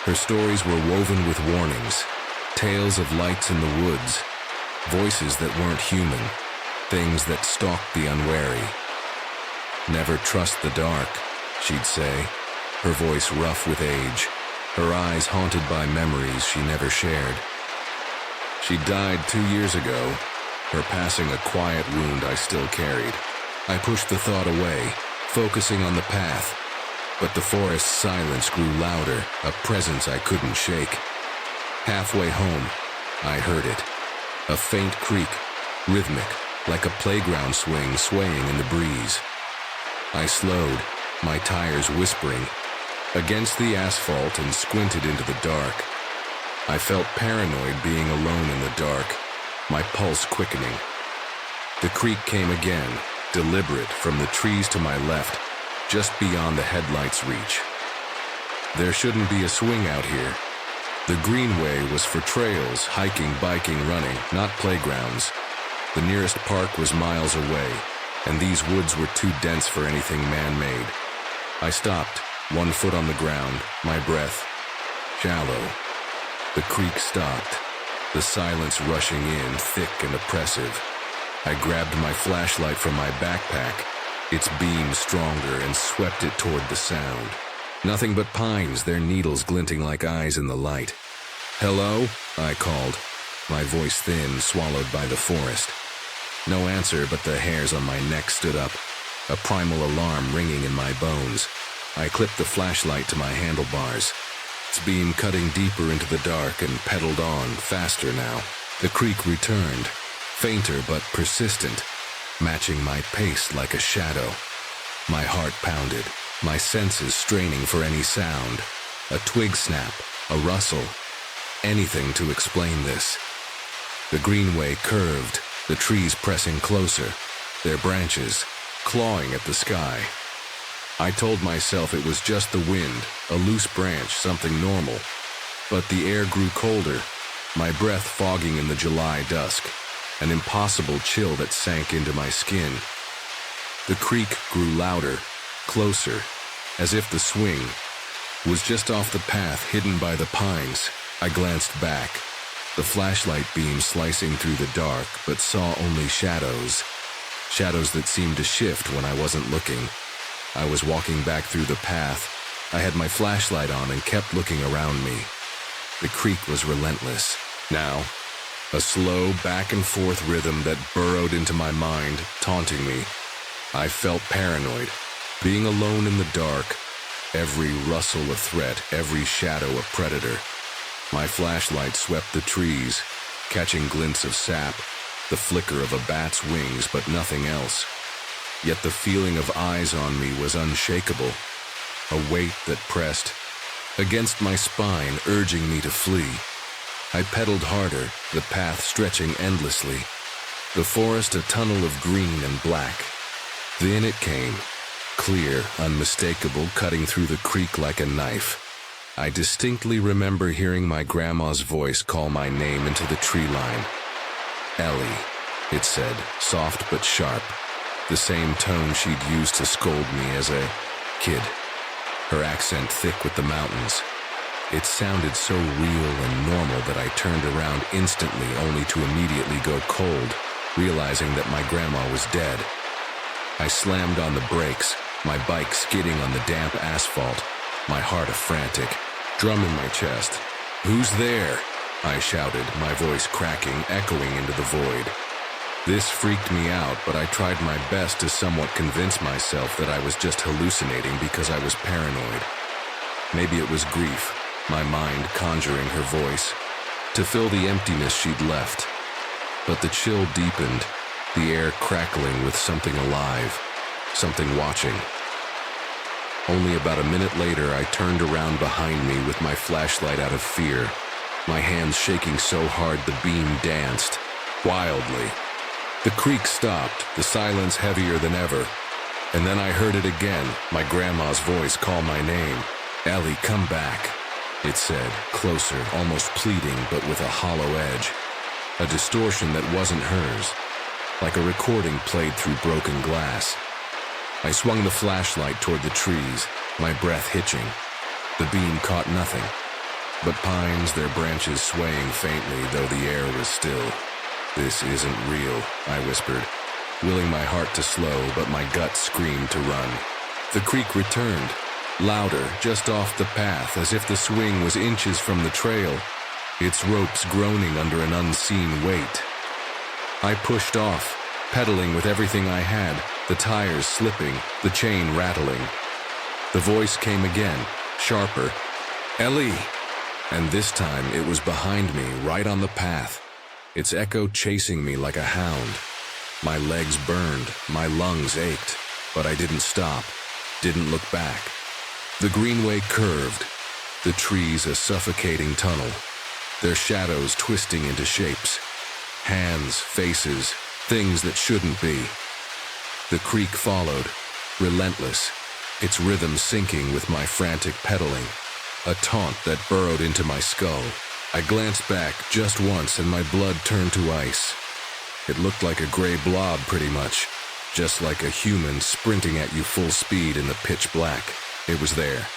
Her stories were woven with warnings, tales of lights in the woods, voices that weren't human, things that stalked the unwary. Never trust the dark, she'd say, her voice rough with age, her eyes haunted by memories she never shared. She died 2 years ago, her passing a quiet wound I still carried. I pushed the thought away, focusing on the path, but the forest's silence grew louder, a presence I couldn't shake. Halfway home, I heard it. A faint creak, rhythmic, like a playground swing swaying in the breeze. I slowed, my tires whispering, against the asphalt and squinted into the dark. I felt paranoid being alone in the dark, my pulse quickening. The creak came again, deliberate from the trees to my left, just beyond the headlights' reach. There shouldn't be a swing out here. The greenway was for trails, hiking, biking, running, not playgrounds. The nearest park was miles away, and these woods were too dense for anything man-made. I stopped, 1 foot on the ground, my breath shallow. The creek stopped, the silence rushing in, thick and oppressive. I grabbed my flashlight from my backpack, its beam stronger, and swept it toward the sound. Nothing but pines, their needles glinting like eyes in the light. "Hello?" I called, my voice thin, swallowed by the forest. No answer, but the hairs on my neck stood up, a primal alarm ringing in my bones. I clipped the flashlight to my handlebars, its beam cutting deeper into the dark, and pedaled on, faster now. The creek returned, fainter but persistent, matching my pace like a shadow. My heart pounded, my senses straining for any sound. A twig snap, a rustle, anything to explain this. The greenway curved, the trees pressing closer, their branches clawing at the sky. I told myself it was just the wind, a loose branch, something normal. But the air grew colder, my breath fogging in the July dusk, an impossible chill that sank into my skin. The creek grew louder, closer, as if the swing was just off the path, hidden by the pines. I glanced back, the flashlight beam slicing through the dark, but saw only shadows. Shadows that seemed to shift when I wasn't looking. I was walking back through the path. I had my flashlight on and kept looking around me. The creek was relentless. Now, a slow back-and-forth rhythm that burrowed into my mind, taunting me. I felt paranoid, being alone in the dark, every rustle a threat, every shadow a predator. My flashlight swept the trees, catching glints of sap, the flicker of a bat's wings, but nothing else. Yet the feeling of eyes on me was unshakable, a weight that pressed against my spine, urging me to flee. I pedaled harder, the path stretching endlessly, the forest a tunnel of green and black. Then it came, clear, unmistakable, cutting through the creek like a knife. I distinctly remember hearing my grandma's voice call my name into the tree line. "Ellie," it said, soft but sharp, the same tone she'd used to scold me as a kid, her accent thick with the mountains. It sounded so real and normal that I turned around instantly, only to immediately go cold, realizing that my grandma was dead. I slammed on the brakes, my bike skidding on the damp asphalt, my heart a frantic drum in my chest. "Who's there?" I shouted, my voice cracking, echoing into the void. This freaked me out, but I tried my best to somewhat convince myself that I was just hallucinating because I was paranoid. Maybe it was grief, my mind conjuring her voice, to fill the emptiness she'd left. But the chill deepened, the air crackling with something alive, something watching. Only about a minute later, I turned around behind me with my flashlight out of fear, my hands shaking so hard the beam danced, wildly. The creek stopped, the silence heavier than ever. And then I heard it again, my grandma's voice call my name. "Ellie, come back," it said, closer, almost pleading, but with a hollow edge. A distortion that wasn't hers, like a recording played through broken glass. I swung the flashlight toward the trees, my breath hitching. The beam caught nothing, but pines, their branches swaying faintly, though the air was still. "This isn't real," I whispered, willing my heart to slow, but my gut screamed to run. The creek returned, louder, just off the path, as if the swing was inches from the trail. its ropes groaning under an unseen weight. I pushed off, pedaling with everything I had, the tires slipping, the chain rattling. The voice came again, sharper. "Ellie!" And this time it was behind me, right on the path, its echo chasing me like a hound. My legs burned, my lungs ached, but I didn't stop, didn't look back. The greenway curved, the trees a suffocating tunnel, their shadows twisting into shapes. Hands, faces, things that shouldn't be. The creek followed, relentless, its rhythm syncing with my frantic pedaling, a taunt that burrowed into my skull. I glanced back just once and my blood turned to ice. It looked like a gray blob pretty much, just like a human sprinting at you full speed in the pitch black. It was there,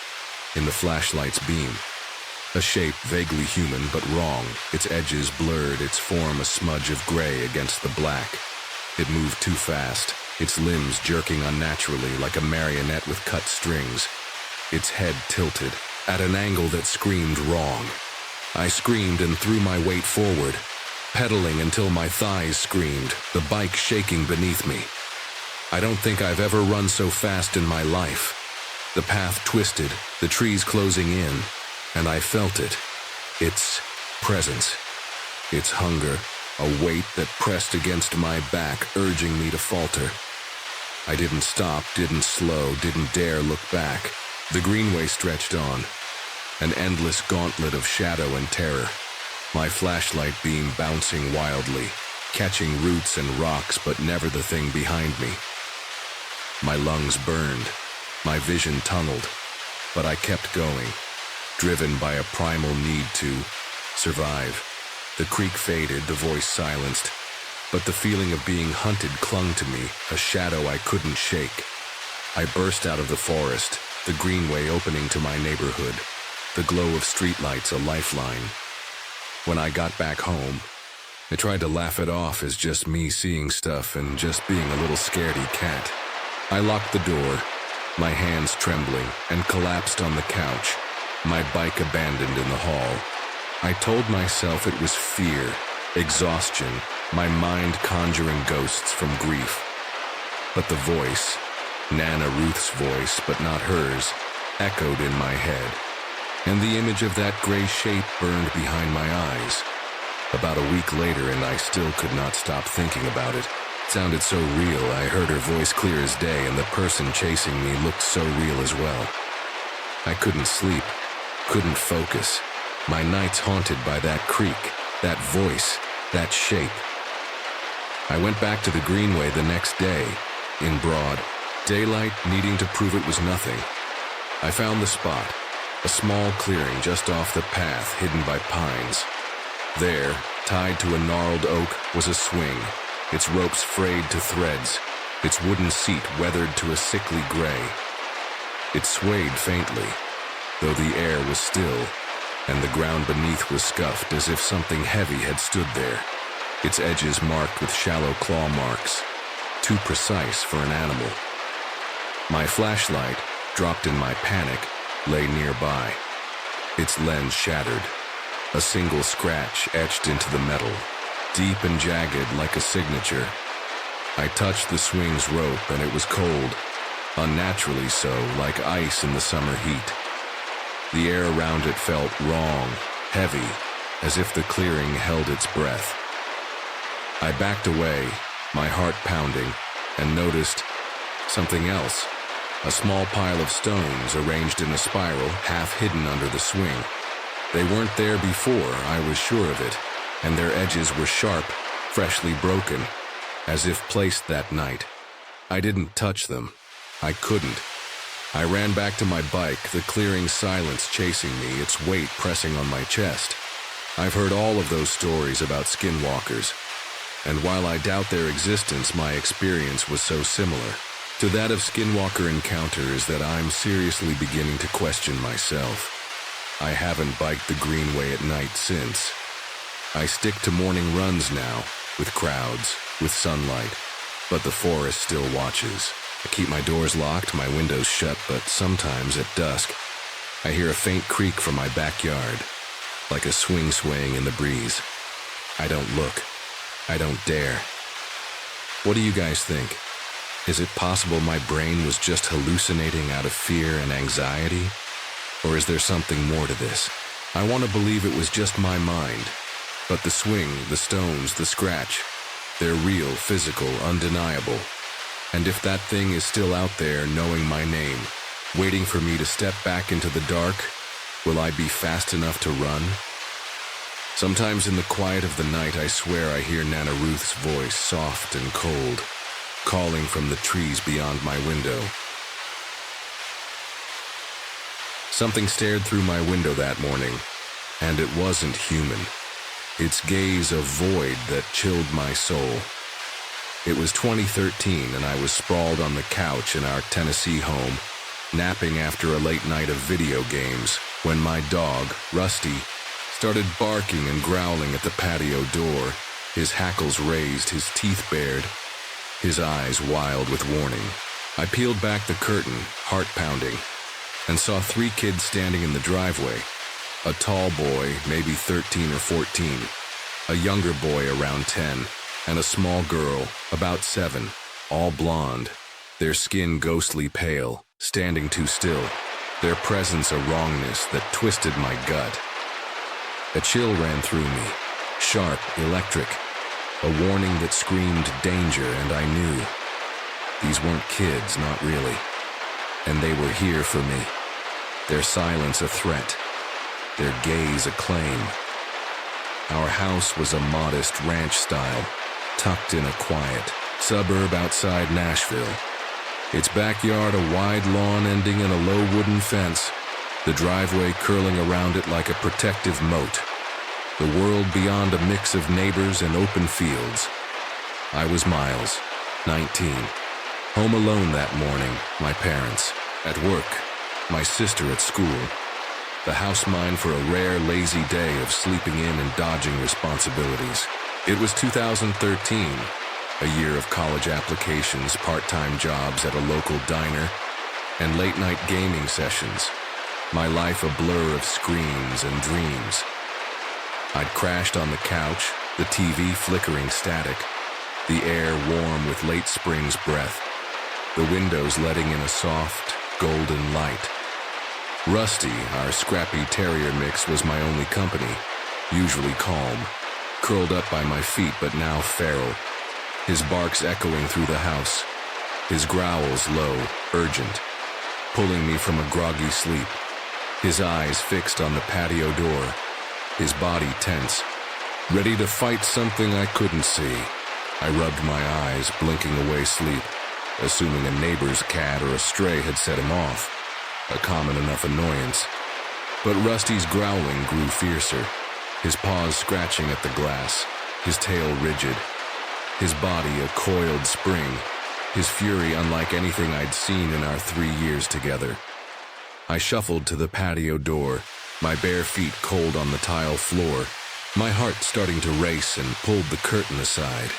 in the flashlight's beam. A shape vaguely human but wrong, its edges blurred, its form a smudge of gray against the black. It moved too fast, its limbs jerking unnaturally like a marionette with cut strings. Its head tilted, at an angle that screamed wrong. I screamed and threw my weight forward, pedaling until my thighs screamed, the bike shaking beneath me. I don't think I've ever run so fast in my life. The path twisted, the trees closing in, and I felt it. Its presence, its hunger, a weight that pressed against my back, urging me to falter. I didn't stop, didn't slow, didn't dare look back. The greenway stretched on, an endless gauntlet of shadow and terror. My flashlight beam bouncing wildly, catching roots and rocks but never the thing behind me. My lungs burned, my vision tunneled, but I kept going, driven by a primal need to survive. The creek faded, the voice silenced, but the feeling of being hunted clung to me, a shadow I couldn't shake. I burst out of the forest, the greenway opening to my neighborhood, the glow of streetlights a lifeline. When I got back home, I tried to laugh it off as just me seeing stuff and just being a little scaredy cat. I locked the door, my hands trembling, and collapsed on the couch, my bike abandoned in the hall. I told myself it was fear, exhaustion, my mind conjuring ghosts from grief. But the voice, Nana Ruth's voice, but not hers, echoed in my head, and the image of that gray shape burned behind my eyes. About a week later, and I still could not stop thinking about it. It sounded so real, I heard her voice clear as day, and the person chasing me looked so real as well. I couldn't sleep, couldn't focus. My nights haunted by that creek, that voice, that shape. I went back to the greenway the next day, in broad daylight, needing to prove it was nothing. I found the spot, a small clearing just off the path hidden by pines. There, tied to a gnarled oak, was a swing, its ropes frayed to threads, its wooden seat weathered to a sickly gray. It swayed faintly, though the air was still, and the ground beneath was scuffed as if something heavy had stood there, its edges marked with shallow claw marks, too precise for an animal. My flashlight, dropped in my panic, lay nearby, its lens shattered, a single scratch etched into the metal, deep and jagged like a signature. I touched the swing's rope and it was cold, unnaturally so, like ice in the summer heat. The air around it felt wrong, heavy, as if the clearing held its breath. I backed away, my heart pounding, and noticed something else. A small pile of stones arranged in a spiral, half hidden under the swing. They weren't there before, I was sure of it, and their edges were sharp, freshly broken, as if placed that night. I didn't touch them. I couldn't. I ran back to my bike, the clearing silence chasing me, its weight pressing on my chest. I've heard all of those stories about skinwalkers, and while I doubt their existence, my experience was so similar to that of skinwalker encounters that I'm seriously beginning to question myself. I haven't biked the greenway at night since. I stick to morning runs now, with crowds, with sunlight, but the forest still watches. I keep my doors locked, my windows shut, but sometimes at dusk, I hear a faint creak from my backyard. like a swing swaying in the breeze. I don't look. I don't dare. What do you guys think? Is it possible my brain was just hallucinating out of fear and anxiety? Or is there something more to this? I want to believe it was just my mind. But the swing, the stones, the scratch, they're real, physical, undeniable. And if that thing is still out there knowing my name, waiting for me to step back into the dark, will I be fast enough to run? Sometimes in the quiet of the night, I swear I hear Nana Ruth's voice, soft and cold, calling from the trees beyond my window. Something stared through my window that morning, and it wasn't human. Its gaze a void that chilled my soul. It was 2013, and I was sprawled on the couch in our Tennessee home, napping after a late night of video games, when my dog, Rusty, started barking and growling at the patio door, his hackles raised, his teeth bared, his eyes wild with warning. I peeled back the curtain, heart pounding, and saw 3 kids standing in the driveway. A tall boy, maybe 13 or 14, a younger boy around 10, and a small girl, about 7, all blonde, their skin ghostly pale, standing too still, their presence a wrongness that twisted my gut. A chill ran through me, sharp, electric, a warning that screamed danger, and I knew. These weren't kids, not really. And they were here for me. Their silence a threat, their gaze a claim. Our house was a modest ranch style, tucked in a quiet suburb outside Nashville. Its backyard a wide lawn ending in a low wooden fence, the driveway curling around it like a protective moat. The world beyond a mix of neighbors and open fields. I was Miles, 19. Home alone that morning, my parents. At work, my sister at school. The house mine for a rare, lazy day of sleeping in and dodging responsibilities. It was 2013, a year of college applications, part-time jobs at a local diner, and late-night gaming sessions. My life a blur of screens and dreams. I'd crashed on the couch, the TV flickering static, the air warm with late spring's breath, the windows letting in a soft, golden light. Rusty, our scrappy terrier mix, was my only company, usually calm, curled up by my feet but now feral, his barks echoing through the house, his growls low, urgent, pulling me from a groggy sleep, his eyes fixed on the patio door, his body tense, ready to fight something I couldn't see. I rubbed my eyes, blinking away sleep, assuming a neighbor's cat or a stray had set him off, a common enough annoyance. But Rusty's growling grew fiercer, his paws scratching at the glass, his tail rigid, his body a coiled spring, his fury unlike anything I'd seen in our 3 years together. I shuffled to the patio door, my bare feet cold on the tile floor, my heart starting to race, and pulled the curtain aside,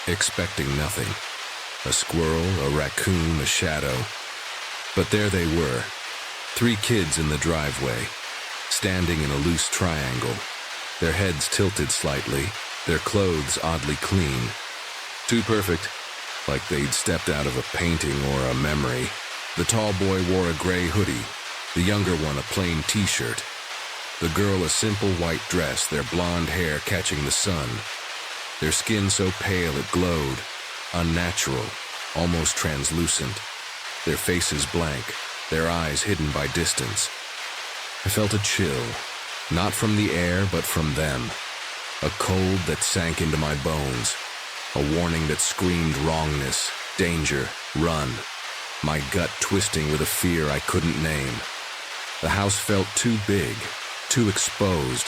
expecting nothing. A squirrel, a raccoon, a shadow. But there they were, 3 kids in the driveway, standing in a loose triangle, their heads tilted slightly, their clothes oddly clean. Too perfect, like they'd stepped out of a painting or a memory. The tall boy wore a gray hoodie, the younger one a plain t-shirt. The girl a simple white dress, their blonde hair catching the sun. Their skin so pale it glowed, unnatural, almost translucent. Their faces blank, their eyes hidden by distance. I felt a chill, not from the air but from them. A cold that sank into my bones. A warning that screamed wrongness, danger, run. My gut twisting with a fear I couldn't name. The house felt too big, too exposed,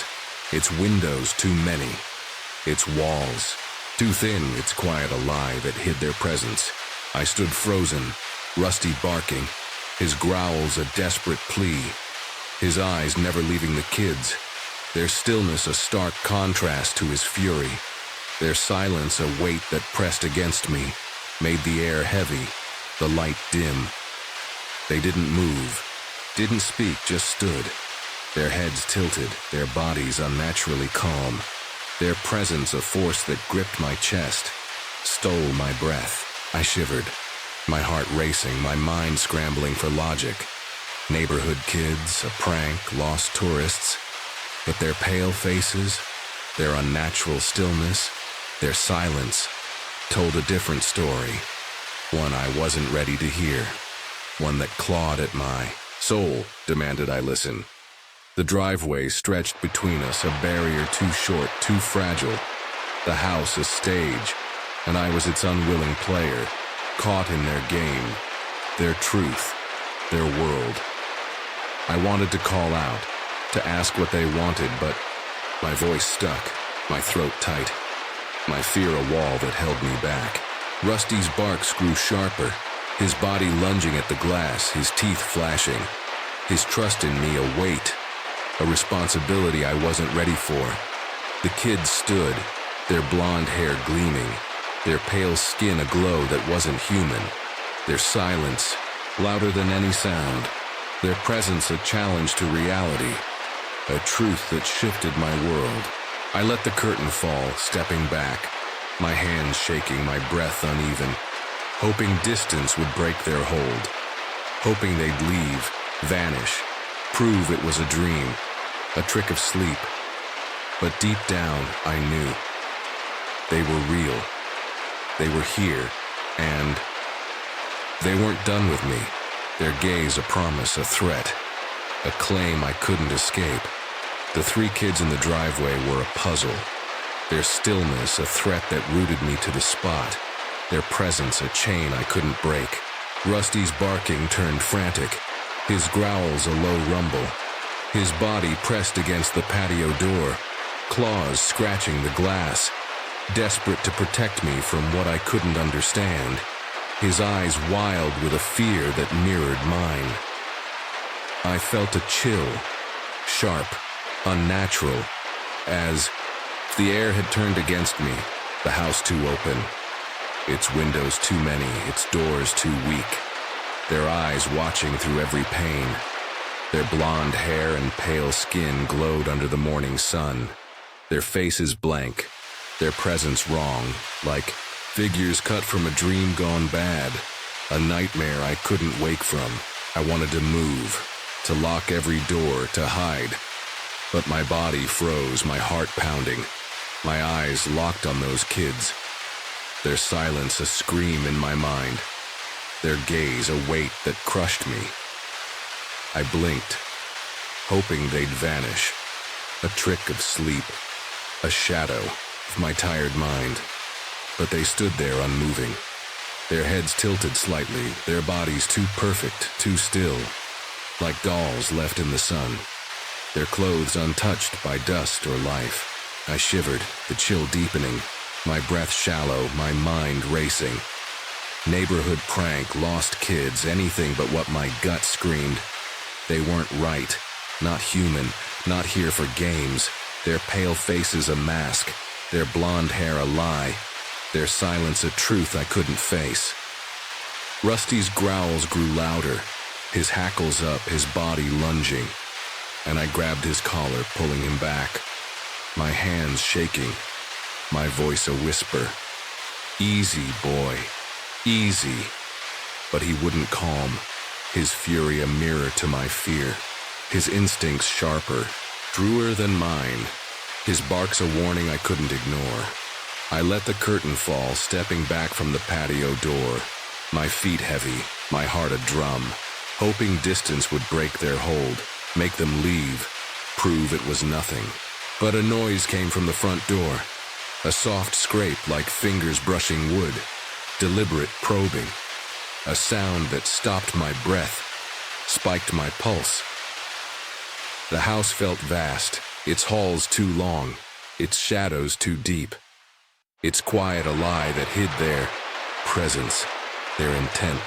its windows too many, its walls too thin, its quiet a lie that hid their presence. I stood frozen, Rusty barking, his growls a desperate plea, his eyes never leaving the kids, their stillness a stark contrast to his fury, their silence a weight that pressed against me, made the air heavy, the light dim. They didn't move, didn't speak, just stood. Their heads tilted, their bodies unnaturally calm. Their presence a force that gripped my chest, stole my breath. I shivered, my heart racing, my mind scrambling for logic. Neighborhood kids, a prank, lost tourists. But their pale faces, their unnatural stillness, their silence, told a different story. One I wasn't ready to hear. One that clawed at my soul, demanded I listen. The driveway stretched between us, a barrier too short, too fragile. The house a stage, and I was its unwilling player, caught in their game, their truth, their world. I wanted to call out, to ask what they wanted, but my voice stuck, my throat tight, my fear a wall that held me back. Rusty's barks grew sharper, his body lunging at the glass, his teeth flashing, his trust in me a weight, a responsibility I wasn't ready for. The kids stood, their blonde hair gleaming, their pale skin aglow that wasn't human, their silence louder than any sound, their presence a challenge to reality, a truth that shifted my world. I let the curtain fall, stepping back, my hands shaking, my breath uneven, hoping distance would break their hold, hoping they'd leave, vanish, prove it was a dream, a trick of sleep. But deep down, I knew. They were real. They were here, and they weren't done with me. Their gaze a promise, a threat, a claim I couldn't escape. The three kids in the driveway were a puzzle. Their stillness a threat that rooted me to the spot. Their presence a chain I couldn't break. Rusty's barking turned frantic, his growls a low rumble. His body pressed against the patio door, claws scratching the glass, desperate to protect me from what I couldn't understand. His eyes wild with a fear that mirrored mine. I felt a chill, sharp, unnatural, as if the air had turned against me, the house too open, its windows too many, its doors too weak, their eyes watching through every pane. Their blonde hair and pale skin glowed under the morning sun, their faces blank, their presence wrong, like figures cut from a dream gone bad, a nightmare I couldn't wake from. I wanted to move, to lock every door, to hide. But my body froze, my heart pounding, my eyes locked on those kids. Their silence a scream in my mind, their gaze a weight that crushed me. I blinked, hoping they'd vanish, a trick of sleep, a shadow of my tired mind. But they stood there unmoving, their heads tilted slightly, their bodies too perfect, too still, like dolls left in the sun, their clothes untouched by dust or life. I shivered, the chill deepening, my breath shallow, my mind racing. Neighborhood prank, lost kids, anything but what my gut screamed. They weren't right, not human, not here for games. Their pale faces a mask, their blonde hair a lie, their silence a truth I couldn't face. Rusty's growls grew louder, his hackles up, his body lunging, and I grabbed his collar, pulling him back, my hands shaking, my voice a whisper. Easy, boy, easy. But he wouldn't calm, his fury a mirror to my fear, his instincts sharper, truer than mine, his barks a warning I couldn't ignore. I let the curtain fall, stepping back from the patio door, my feet heavy, my heart a drum, hoping distance would break their hold, make them leave, prove it was nothing. But a noise came from the front door, a soft scrape like fingers brushing wood, deliberate probing, a sound that stopped my breath, spiked my pulse. The house felt vast, its halls too long, its shadows too deep, its quiet a lie that hid their presence, their intent.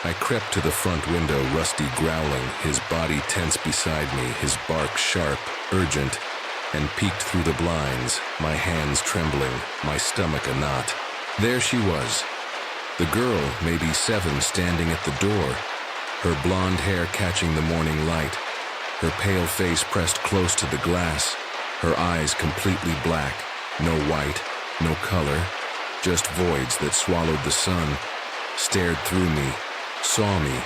I crept to the front window, Rusty growling, his body tense beside me, his bark sharp, urgent, and peeked through the blinds, my hands trembling, my stomach a knot. There she was, the girl, maybe 7, standing at the door, her blonde hair catching the morning light, her pale face pressed close to the glass, her eyes completely black, no white, no color, just voids that swallowed the sun, stared through me, saw me,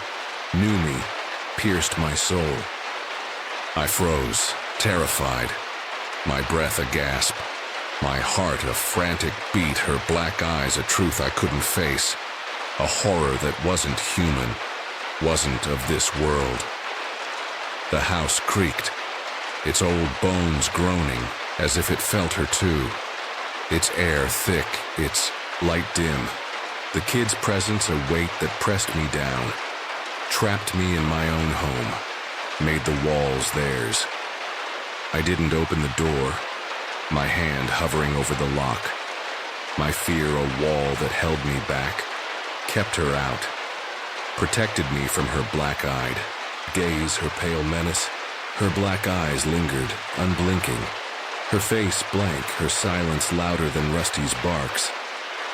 knew me, pierced my soul. I froze, terrified, my breath a gasp, my heart a frantic beat, her black eyes a truth I couldn't face, a horror that wasn't human, wasn't of this world. The house creaked, its old bones groaning as if it felt her too, its air thick, its light dim, the kids' presence a weight that pressed me down, trapped me in my own home, made the walls theirs. I didn't open the door, my hand hovering over the lock, my fear a wall that held me back, kept her out, protected me from her black-eyed gaze, her pale menace. Her black eyes lingered, unblinking, her face blank, her silence louder than Rusty's barks,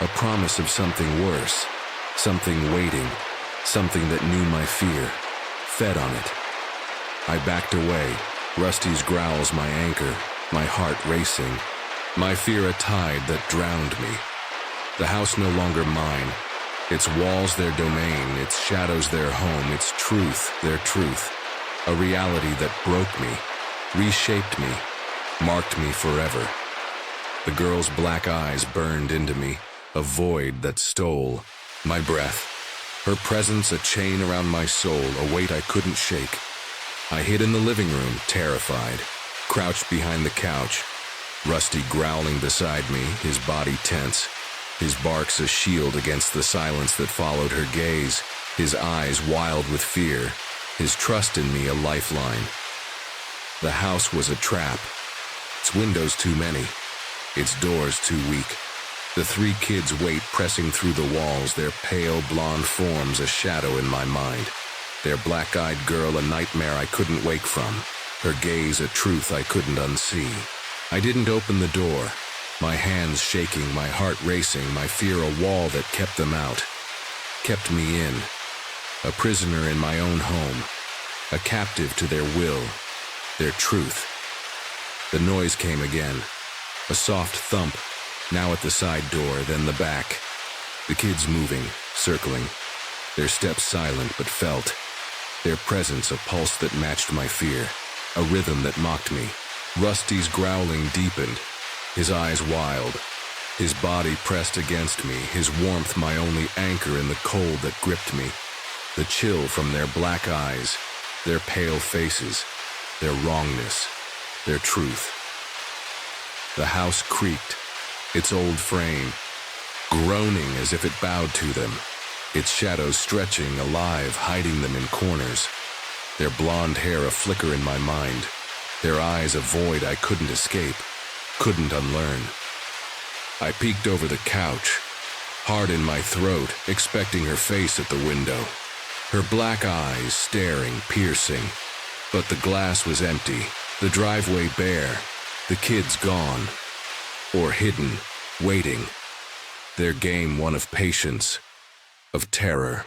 a promise of something worse, something waiting, something that knew my fear, fed on it. I backed away, Rusty's growls my anchor, my heart racing, my fear a tide that drowned me. The house no longer mine, its walls their domain, its shadows their home, its truth their truth. A reality that broke me, reshaped me, marked me forever. The girl's black eyes burned into me, a void that stole my breath. Her presence a chain around my soul, a weight I couldn't shake. I hid in the living room, terrified, crouched behind the couch, Rusty growling beside me, his body tense, his barks a shield against the silence that followed her gaze, his eyes wild with fear, his trust in me a lifeline. The house was a trap, its windows too many, its doors too weak. The three kids' weight pressing through the walls, their pale blonde forms a shadow in my mind. Their black-eyed girl a nightmare I couldn't wake from, her gaze a truth I couldn't unsee. I didn't open the door, my hands shaking, my heart racing, my fear a wall that kept them out, kept me in. A prisoner in my own home, a captive to their will, their truth. The noise came again, a soft thump, now at the side door, then the back. The kids moving, circling, their steps silent but felt, their presence a pulse that matched my fear, a rhythm that mocked me. Rusty's growling deepened, his eyes wild, his body pressed against me, his warmth my only anchor in the cold that gripped me. The chill from their black eyes, their pale faces, their wrongness, their truth. The house creaked, its old frame, groaning as if it bowed to them, its shadows stretching, alive, hiding them in corners, their blonde hair a flicker in my mind, their eyes a void I couldn't escape, couldn't unlearn. I peeked over the couch, hard in my throat, expecting her face at the window. Her black eyes staring, piercing, but the glass was empty, the driveway bare, the kids gone, or hidden, waiting, their game one of patience, of terror,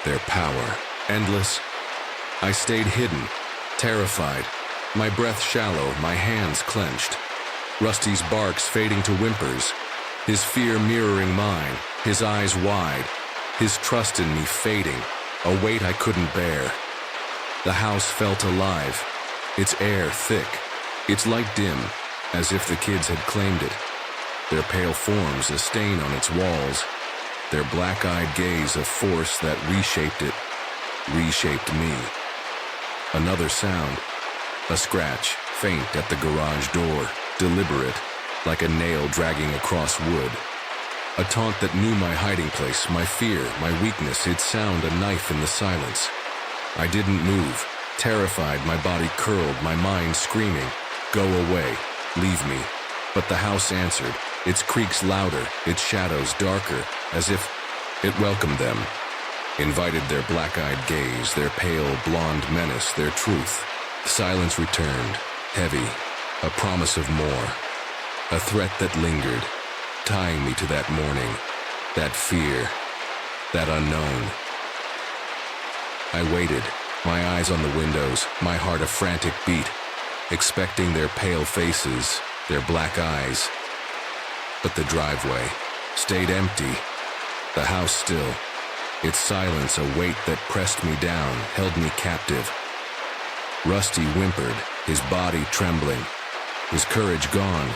their power, endless. I stayed hidden, terrified, my breath shallow, my hands clenched, Rusty's barks fading to whimpers, his fear mirroring mine, his eyes wide, his trust in me fading, a weight I couldn't bear. The house felt alive, its air thick, its light dim, as if the kids had claimed it. Their pale forms a stain on its walls, their black-eyed gaze a force that reshaped it, reshaped me. Another sound, a scratch, faint at the garage door, deliberate, like a nail dragging across wood. A taunt that knew my hiding place, my fear, my weakness, it'd sound a knife in the silence. I didn't move, terrified, my body curled, my mind screaming, "Go away, leave me." But the house answered, its creaks louder, its shadows darker, as if it welcomed them, invited their black-eyed gaze, their pale blonde menace, their truth. Silence returned, heavy, a promise of more, a threat that lingered, tying me to that morning, that fear, that unknown. I waited, My eyes on the windows, my heart a frantic beat, expecting their pale faces, their black eyes. But the driveway stayed empty, the house still. Its silence, a weight that pressed me down, held me captive. Rusty whimpered, his body trembling, his courage gone,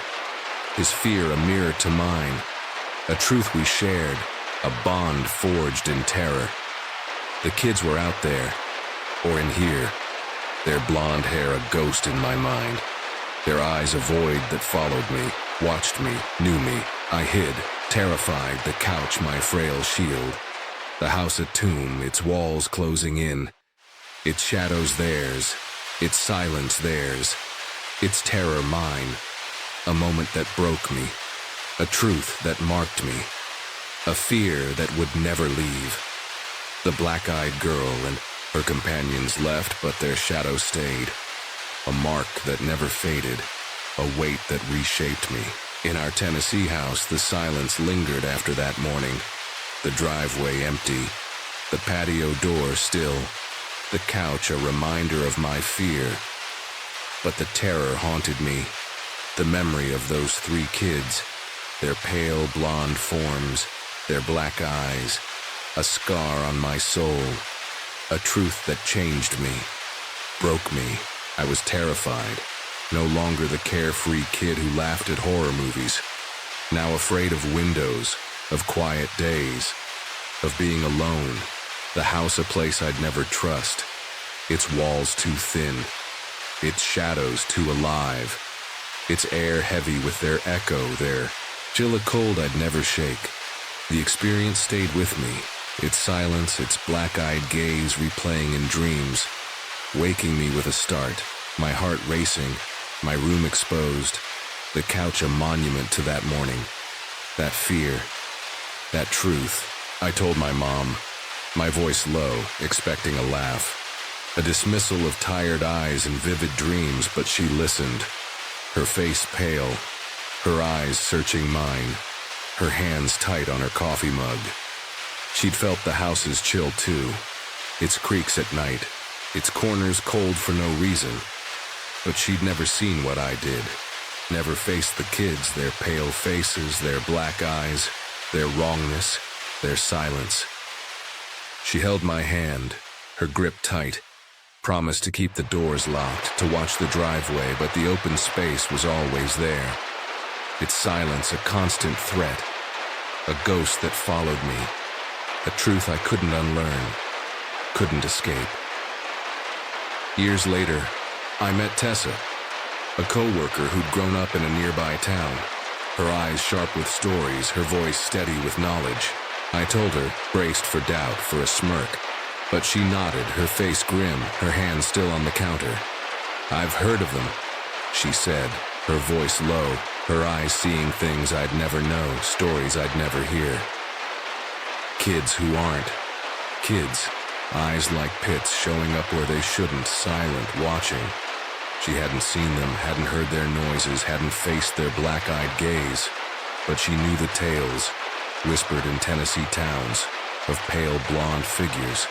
his fear a mirror to mine, a truth we shared, a bond forged in terror. The kids were out there, or in here, their blonde hair a ghost in my mind, their eyes a void that followed me, watched me, knew me. I hid, terrified, the couch my frail shield, the house a tomb, its walls closing in, its shadows theirs, its silence theirs, its terror mine. A moment that broke me, a truth that marked me, a fear that would never leave. The black-eyed girl and her companions left, but their shadow stayed, a mark that never faded, a weight that reshaped me. In our Tennessee house, the silence lingered after that morning, the driveway empty, the patio door still, the couch a reminder of my fear. But the terror haunted me, the memory of those 3 kids, their pale blonde forms, their black eyes, a scar on my soul, a truth that changed me, broke me. I was terrified, no longer the carefree kid who laughed at horror movies, now afraid of windows, of quiet days, of being alone, the house a place I'd never trust, its walls too thin, its shadows too alive, its air heavy with their echo, their chill a cold I'd never shake. The experience stayed with me, its silence, its black-eyed gaze replaying in dreams, waking me with a start, my heart racing, my room exposed, the couch a monument to that morning, that fear, that truth. I told my mom, my voice low, expecting a laugh, a dismissal of tired eyes and vivid dreams, but she listened, her face pale, her eyes searching mine, her hands tight on her coffee mug. She'd felt the house's chill too, its creaks at night, its corners cold for no reason. But she'd never seen what I did, never faced the kids, their pale faces, their black eyes, their wrongness, their silence. She held my hand, her grip tight, promised to keep the doors locked, to watch the driveway, but the open space was always there. Its silence a constant threat, a ghost that followed me, a truth I couldn't unlearn, couldn't escape. Years later, I met Tessa, a co-worker who'd grown up in a nearby town, her eyes sharp with stories, her voice steady with knowledge. I told her, braced for doubt, for a smirk, but she nodded, her face grim, her hand still on the counter. "I've heard of them," she said, her voice low, her eyes seeing things I'd never know, stories I'd never hear. Kids who aren't kids, eyes like pits showing up where they shouldn't, silent, watching. She hadn't seen them, hadn't heard their noises, hadn't faced their black-eyed gaze, but she knew the tales, whispered in Tennessee towns, of pale blonde figures,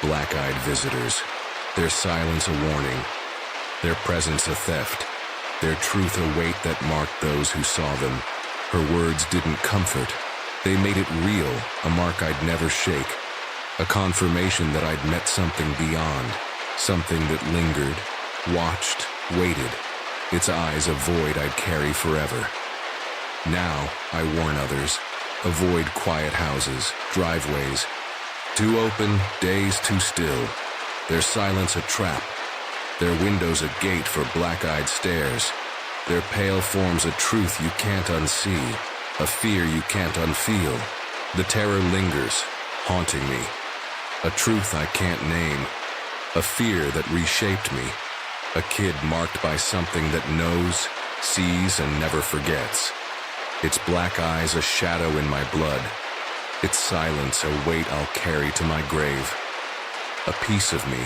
black-eyed visitors, their silence a warning, their presence a theft, their truth a weight that marked those who saw them. Her words didn't comfort, they made it real, a mark I'd never shake, a confirmation that I'd met something beyond, something that lingered, watched, waited, its eyes a void I'd carry forever. Now, I warn others, avoid quiet houses, driveways, too open, days too still, their silence a trap, their windows a gate for black-eyed stares, their pale forms a truth you can't unsee, a fear you can't unfeel. The terror lingers, haunting me, a truth I can't name, a fear that reshaped me, a kid marked by something that knows, sees, and never forgets. Its black eyes a shadow in my blood, its silence a weight I'll carry to my grave. A piece of me,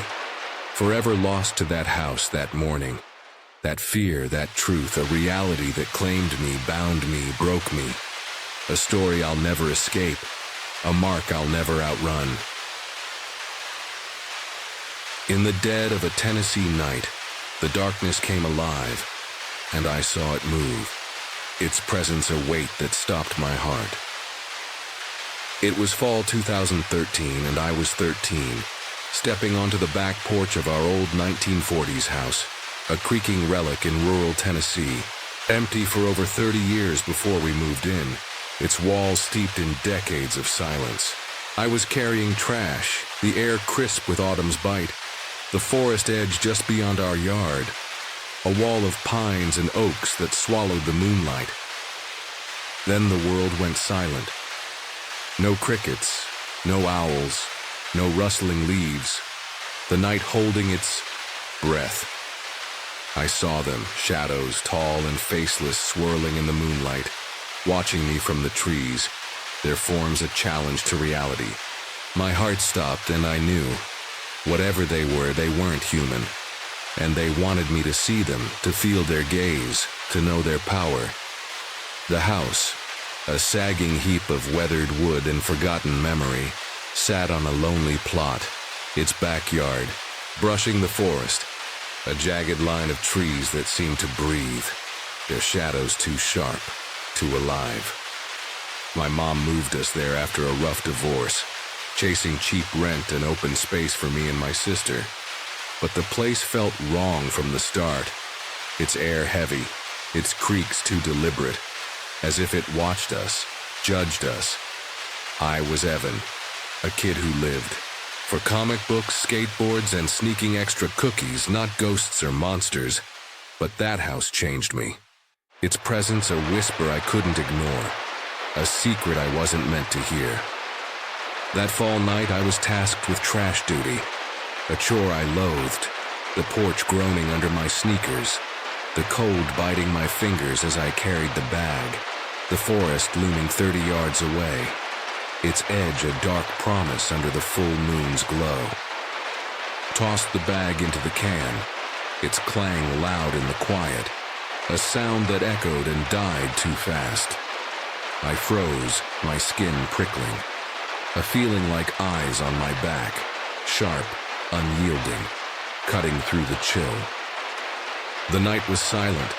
forever lost to that house that morning. That fear, that truth, a reality that claimed me, bound me, broke me. A story I'll never escape, a mark I'll never outrun. In the dead of a Tennessee night, the darkness came alive, and I saw it move, its presence a weight that stopped my heart. It was fall 2013, and I was 13, stepping onto the back porch of our old 1940s house, a creaking relic in rural Tennessee, empty for over 30 years before we moved in, its walls steeped in decades of silence. I was carrying trash, the air crisp with autumn's bite, the forest edge just beyond our yard, a wall of pines and oaks that swallowed the moonlight. Then the world went silent. No crickets, no owls, no rustling leaves, the night holding its breath. I saw them, shadows tall and faceless swirling in the moonlight, watching me from the trees, their forms a challenge to reality. My heart stopped and I knew, whatever they were, they weren't human. And they wanted me to see them, to feel their gaze, to know their power. The house, a sagging heap of weathered wood and forgotten memory, sat on a lonely plot, its backyard, brushing the forest, a jagged line of trees that seemed to breathe, their shadows too sharp, too alive. My mom moved us there after a rough divorce, chasing cheap rent and open space for me and my sister. But the place felt wrong from the start, its air heavy, its creaks too deliberate, as if it watched us, judged us. I was Evan, a kid who lived for comic books, skateboards, and sneaking extra cookies, not ghosts or monsters. But that house changed me. Its presence a whisper I couldn't ignore, a secret I wasn't meant to hear. That fall night I was tasked with trash duty, a chore I loathed, the porch groaning under my sneakers, the cold biting my fingers as I carried the bag, the forest looming 30 yards away, its edge a dark promise under the full moon's glow. Tossed the bag into the can, its clang loud in the quiet, a sound that echoed and died too fast. I froze, my skin prickling, a feeling like eyes on my back, sharp, unyielding, cutting through the chill. The night was silent.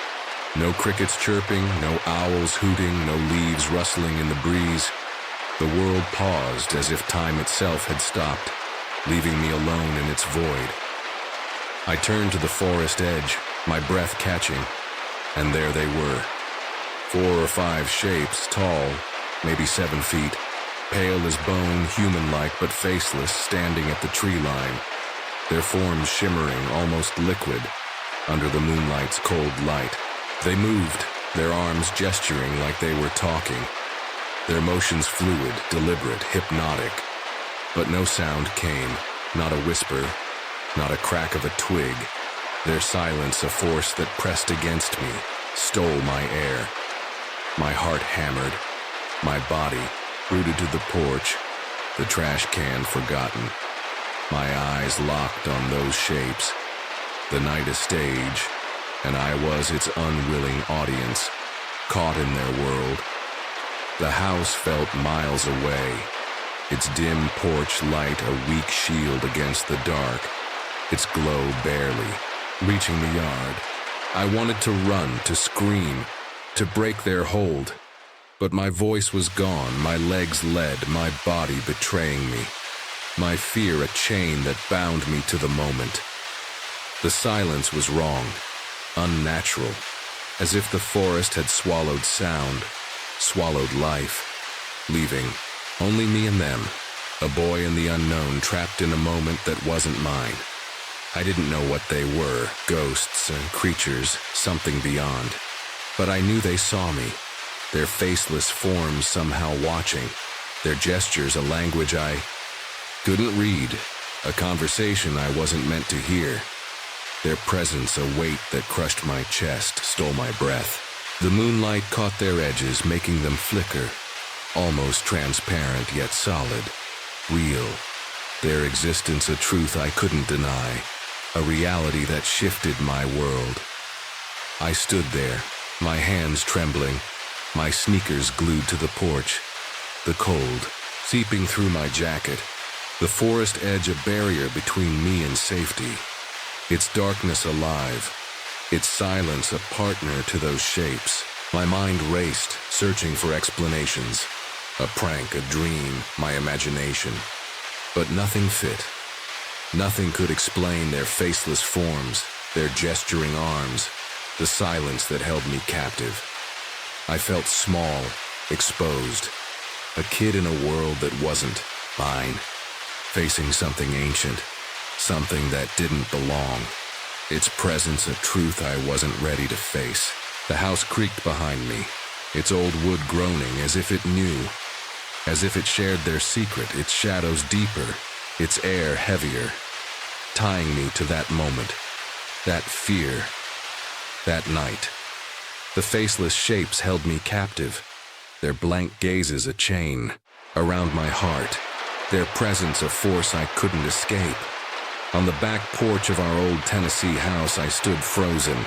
No crickets chirping, no owls hooting, no leaves rustling in the breeze. The world paused as if time itself had stopped, leaving me alone in its void. I turned to the forest edge, my breath catching, and there they were. 4 or 5 shapes, tall, maybe 7 feet, pale as bone, human-like but faceless, standing at the tree line, their forms shimmering, almost liquid, under the moonlight's cold light. They moved, their arms gesturing like they were talking, their motions fluid, deliberate, hypnotic. But no sound came, not a whisper, not a crack of a twig. Their silence a force that pressed against me, stole my air. My heart hammered, my body rooted to the porch, the trash can forgotten. My eyes locked on those shapes, the night a stage, and I was its unwilling audience, caught in their world. The house felt miles away, its dim porch light a weak shield against the dark, its glow barely reaching the yard. I wanted to run, to scream, to break their hold, but my voice was gone, my legs led, my body betraying me, my fear a chain that bound me to the moment. The silence was wrong, unnatural, as if the forest had swallowed sound, swallowed life, leaving only me and them, a boy in the unknown trapped in a moment that wasn't mine. I didn't know what they were, ghosts and creatures, something beyond. But I knew they saw me, their faceless forms somehow watching, their gestures a language I couldn't read, a conversation I wasn't meant to hear. Their presence a weight that crushed my chest, stole my breath. The moonlight caught their edges, making them flicker, almost transparent yet solid, real. Their existence a truth I couldn't deny, a reality that shifted my world. I stood there, my hands trembling, my sneakers glued to the porch, the cold seeping through my jacket, The forest edge a barrier between me and safety. Its darkness alive, its silence a partner to those shapes. My mind raced, searching for explanations. A prank, a dream, my imagination. But nothing fit. Nothing could explain their faceless forms, their gesturing arms, the silence that held me captive. I felt small, exposed, a kid in a world that wasn't mine, facing something ancient, something that didn't belong. Its presence a truth I wasn't ready to face. The house creaked behind me, its old wood groaning as if it knew, as if it shared their secret, its shadows deeper, its air heavier, tying me to that moment, that fear, that night. The faceless shapes held me captive, their blank gazes a chain around my heart, their presence a force I couldn't escape. On the back porch of our old Tennessee house I stood frozen,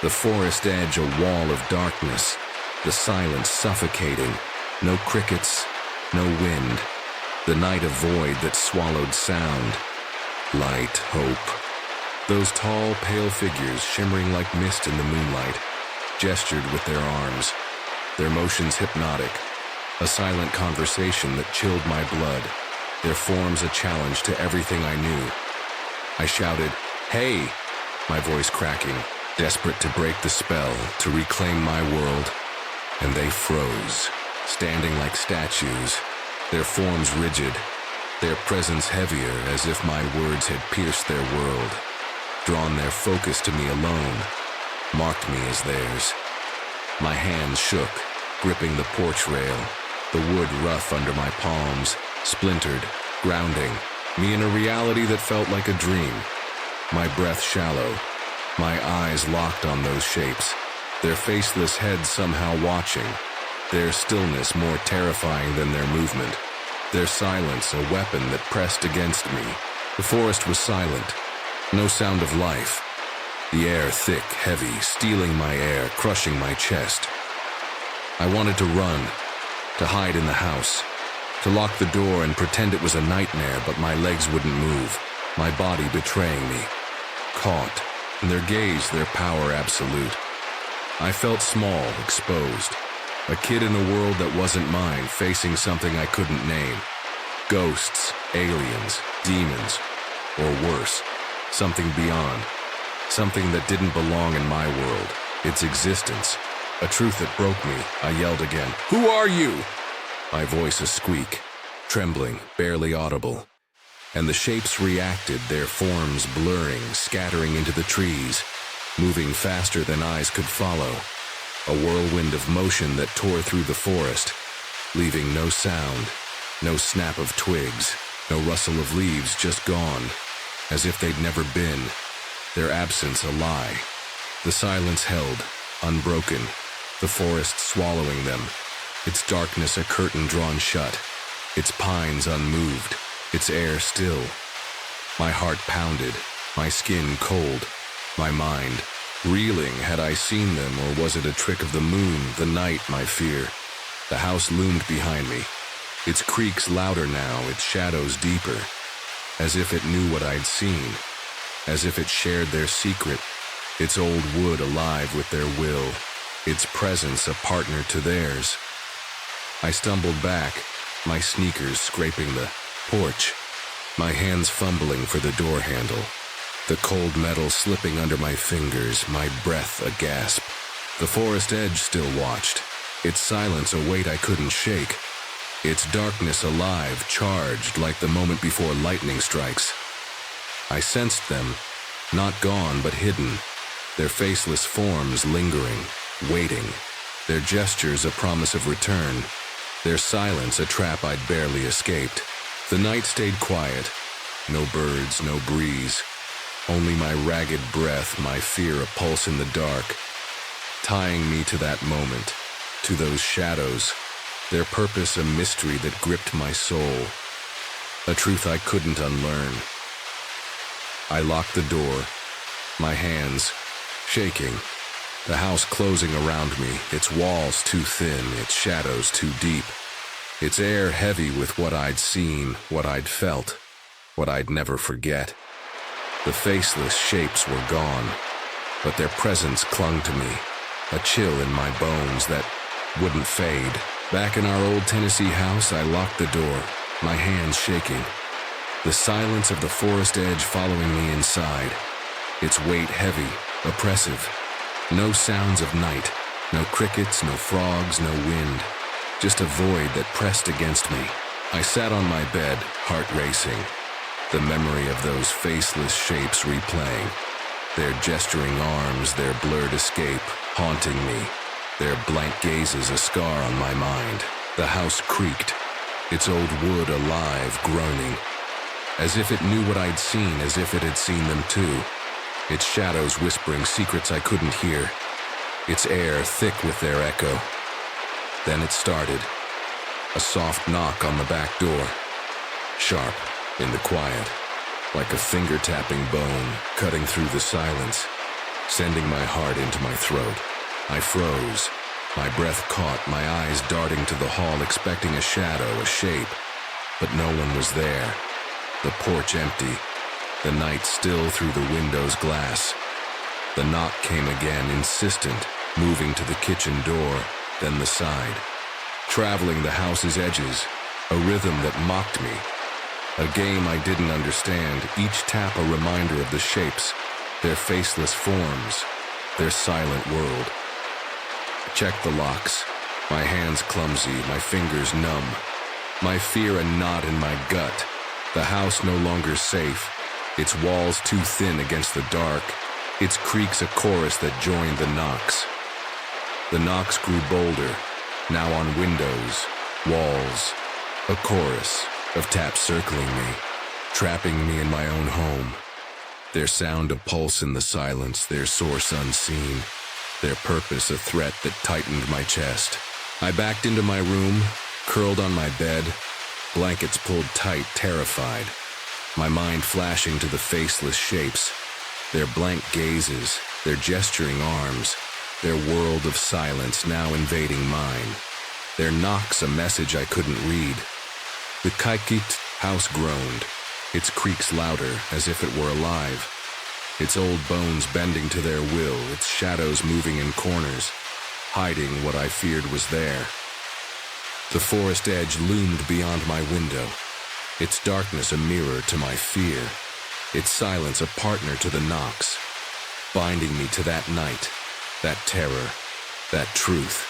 the forest edge a wall of darkness, the silence suffocating, no crickets, no wind, the night a void that swallowed sound, light, hope. Those tall, pale figures shimmering like mist in the moonlight, gestured with their arms, their motions hypnotic, a silent conversation that chilled my blood, their forms a challenge to everything I knew. I shouted, "Hey!" my voice cracking, desperate to break the spell, to reclaim my world, and they froze, standing like statues, their forms rigid, their presence heavier as if my words had pierced their world, drawn their focus to me alone, marked me as theirs. My hands shook, gripping the porch rail, the wood rough under my palms, splintered, grounding, me in a reality that felt like a dream. My breath shallow, my eyes locked on those shapes, their faceless heads somehow watching, their stillness more terrifying than their movement, their silence a weapon that pressed against me. The forest was silent, no sound of life. The air thick, heavy, stealing my air, crushing my chest. I wanted to run, to hide in the house, to lock the door and pretend it was a nightmare, but my legs wouldn't move, my body betraying me. Caught, in their gaze, their power absolute. I felt small, exposed, a kid in a world that wasn't mine, facing something I couldn't name. Ghosts, aliens, demons, or worse, something beyond. Something that didn't belong in my world, its existence. A truth that broke me. I yelled again, "Who are you?" My voice a squeak, trembling, barely audible. And the shapes reacted, their forms blurring, scattering into the trees, moving faster than eyes could follow. A whirlwind of motion that tore through the forest, leaving no sound, no snap of twigs, no rustle of leaves, just gone, as if they'd never been. Their absence a lie. The silence held, unbroken, the forest swallowing them, its darkness a curtain drawn shut, its pines unmoved, its air still. My heart pounded, my skin cold, my mind reeling. Had I seen them, or was it a trick of the moon, the night, my fear? The house loomed behind me, its creaks louder now, its shadows deeper, as if it knew what I'd seen, as if it shared their secret, its old wood alive with their will, its presence a partner to theirs. I stumbled back, my sneakers scraping the porch, my hands fumbling for the door handle, the cold metal slipping under my fingers, my breath a gasp. The forest edge still watched, its silence a weight I couldn't shake, its darkness alive, charged like the moment before lightning strikes. I sensed them, not gone but hidden, their faceless forms lingering, waiting, their gestures a promise of return, their silence a trap I'd barely escaped. The night stayed quiet, no birds, no breeze, only my ragged breath, my fear a pulse in the dark, tying me to that moment, to those shadows, their purpose a mystery that gripped my soul, a truth I couldn't unlearn. I locked the door, my hands shaking, the house closing around me, its walls too thin, its shadows too deep, its air heavy with what I'd seen, what I'd felt. what I'd never forget. The faceless shapes were gone, but their presence clung to me, a chill in my bones that wouldn't fade. Back in our old Tennessee house, I locked the door, my hands shaking. The silence of the forest edge following me inside, its weight heavy, oppressive. No sounds of night, no crickets, no frogs, no wind, just a void that pressed against me. I sat on my bed, heart racing, the memory of those faceless shapes replaying, their gesturing arms, their blurred escape, haunting me, their blank gazes a scar on my mind. The house creaked, its old wood alive, groaning, as if it knew what I'd seen, as if it had seen them too. Its shadows whispering secrets I couldn't hear, its air thick with their echo. Then it started, a soft knock on the back door, sharp in the quiet, like a finger-tapping bone cutting through the silence, sending my heart into my throat. I froze, my breath caught, my eyes darting to the hall expecting a shadow, a shape, but no one was there. The porch empty, the night still through the window's glass. The knock came again, insistent, moving to the kitchen door, then the side, traveling the house's edges, a rhythm that mocked me. A game I didn't understand, each tap a reminder of the shapes, their faceless forms, their silent world. I checked the locks, my hands clumsy, my fingers numb, my fear a knot in my gut. The house no longer safe, its walls too thin against the dark, its creaks a chorus that joined the knocks. The knocks grew bolder, now on windows, walls, a chorus of taps circling me, trapping me in my own home. Their sound a pulse in the silence, their source unseen, their purpose a threat that tightened my chest. I backed into my room, curled on my bed, blankets pulled tight, terrified, my mind flashing to the faceless shapes, their blank gazes, their gesturing arms, their world of silence now invading mine. Their knocks a message I couldn't read. The kaikit house groaned, its creaks louder as if it were alive, its old bones bending to their will, its shadows moving in corners, hiding what I feared was there. The forest edge loomed beyond my window, its darkness a mirror to my fear, its silence a partner to the knocks, binding me to that night, that terror, that truth.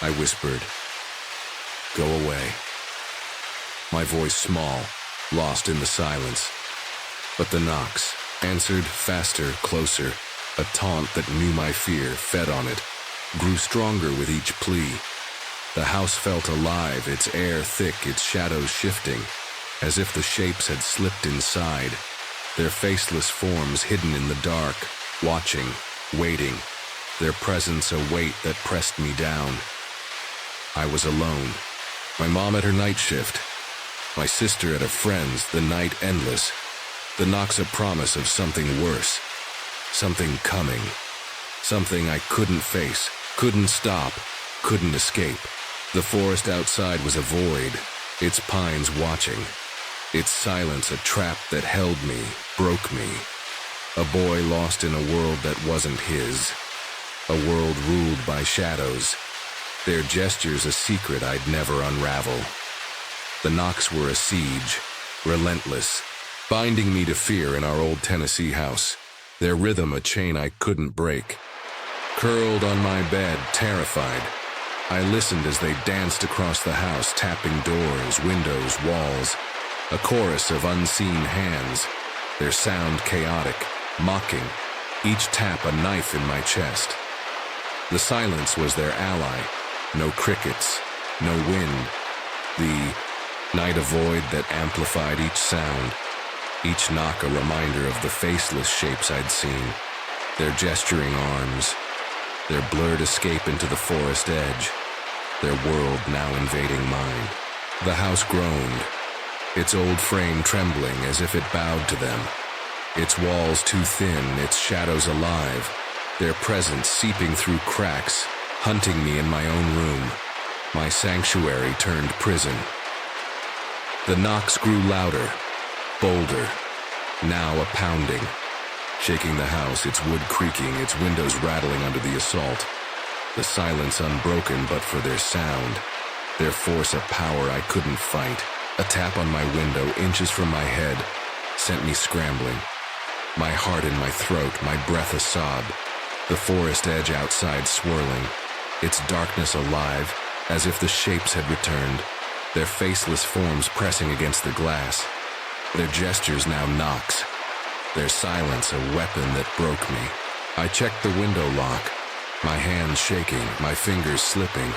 I whispered, "Go away." My voice small, lost in the silence. But the knocks answered faster, closer, a taunt that knew my fear, fed on it, grew stronger with each plea. The house felt alive, its air thick, its shadows shifting, as if the shapes had slipped inside, their faceless forms hidden in the dark, watching, waiting, their presence a weight that pressed me down. I was alone, my mom at her night shift, my sister at a friend's, the night endless, the knocks a promise of something worse, something coming, something I couldn't face, couldn't stop, couldn't escape. The forest outside was a void, its pines watching, its silence a trap that held me, broke me. A boy lost in a world that wasn't his, a world ruled by shadows, their gestures a secret I'd never unravel. The knocks were a siege, relentless, binding me to fear in our old Tennessee house, their rhythm a chain I couldn't break. Curled on my bed, terrified, I listened as they danced across the house, tapping doors, windows, walls, a chorus of unseen hands, their sound chaotic, mocking, each tap a knife in my chest. The silence was their ally, no crickets, no wind, the night a void that amplified each sound, each knock a reminder of the faceless shapes I'd seen, their gesturing arms, their blurred escape into the forest edge, their world now invading mine. The house groaned, its old frame trembling as if it bowed to them, its walls too thin, its shadows alive, their presence seeping through cracks, hunting me in my own room, my sanctuary turned prison. The knocks grew louder, bolder. Now a pounding, shaking the house, its wood creaking, its windows rattling under the assault. The silence unbroken but for their sound, their force a power I couldn't fight. A tap on my window, inches from my head, sent me scrambling. My heart in my throat, my breath a sob. The forest edge outside swirling, its darkness alive, as if the shapes had returned, their faceless forms pressing against the glass. Their gestures now knocks, their silence a weapon that broke me. I checked the window lock, my hands shaking, my fingers slipping.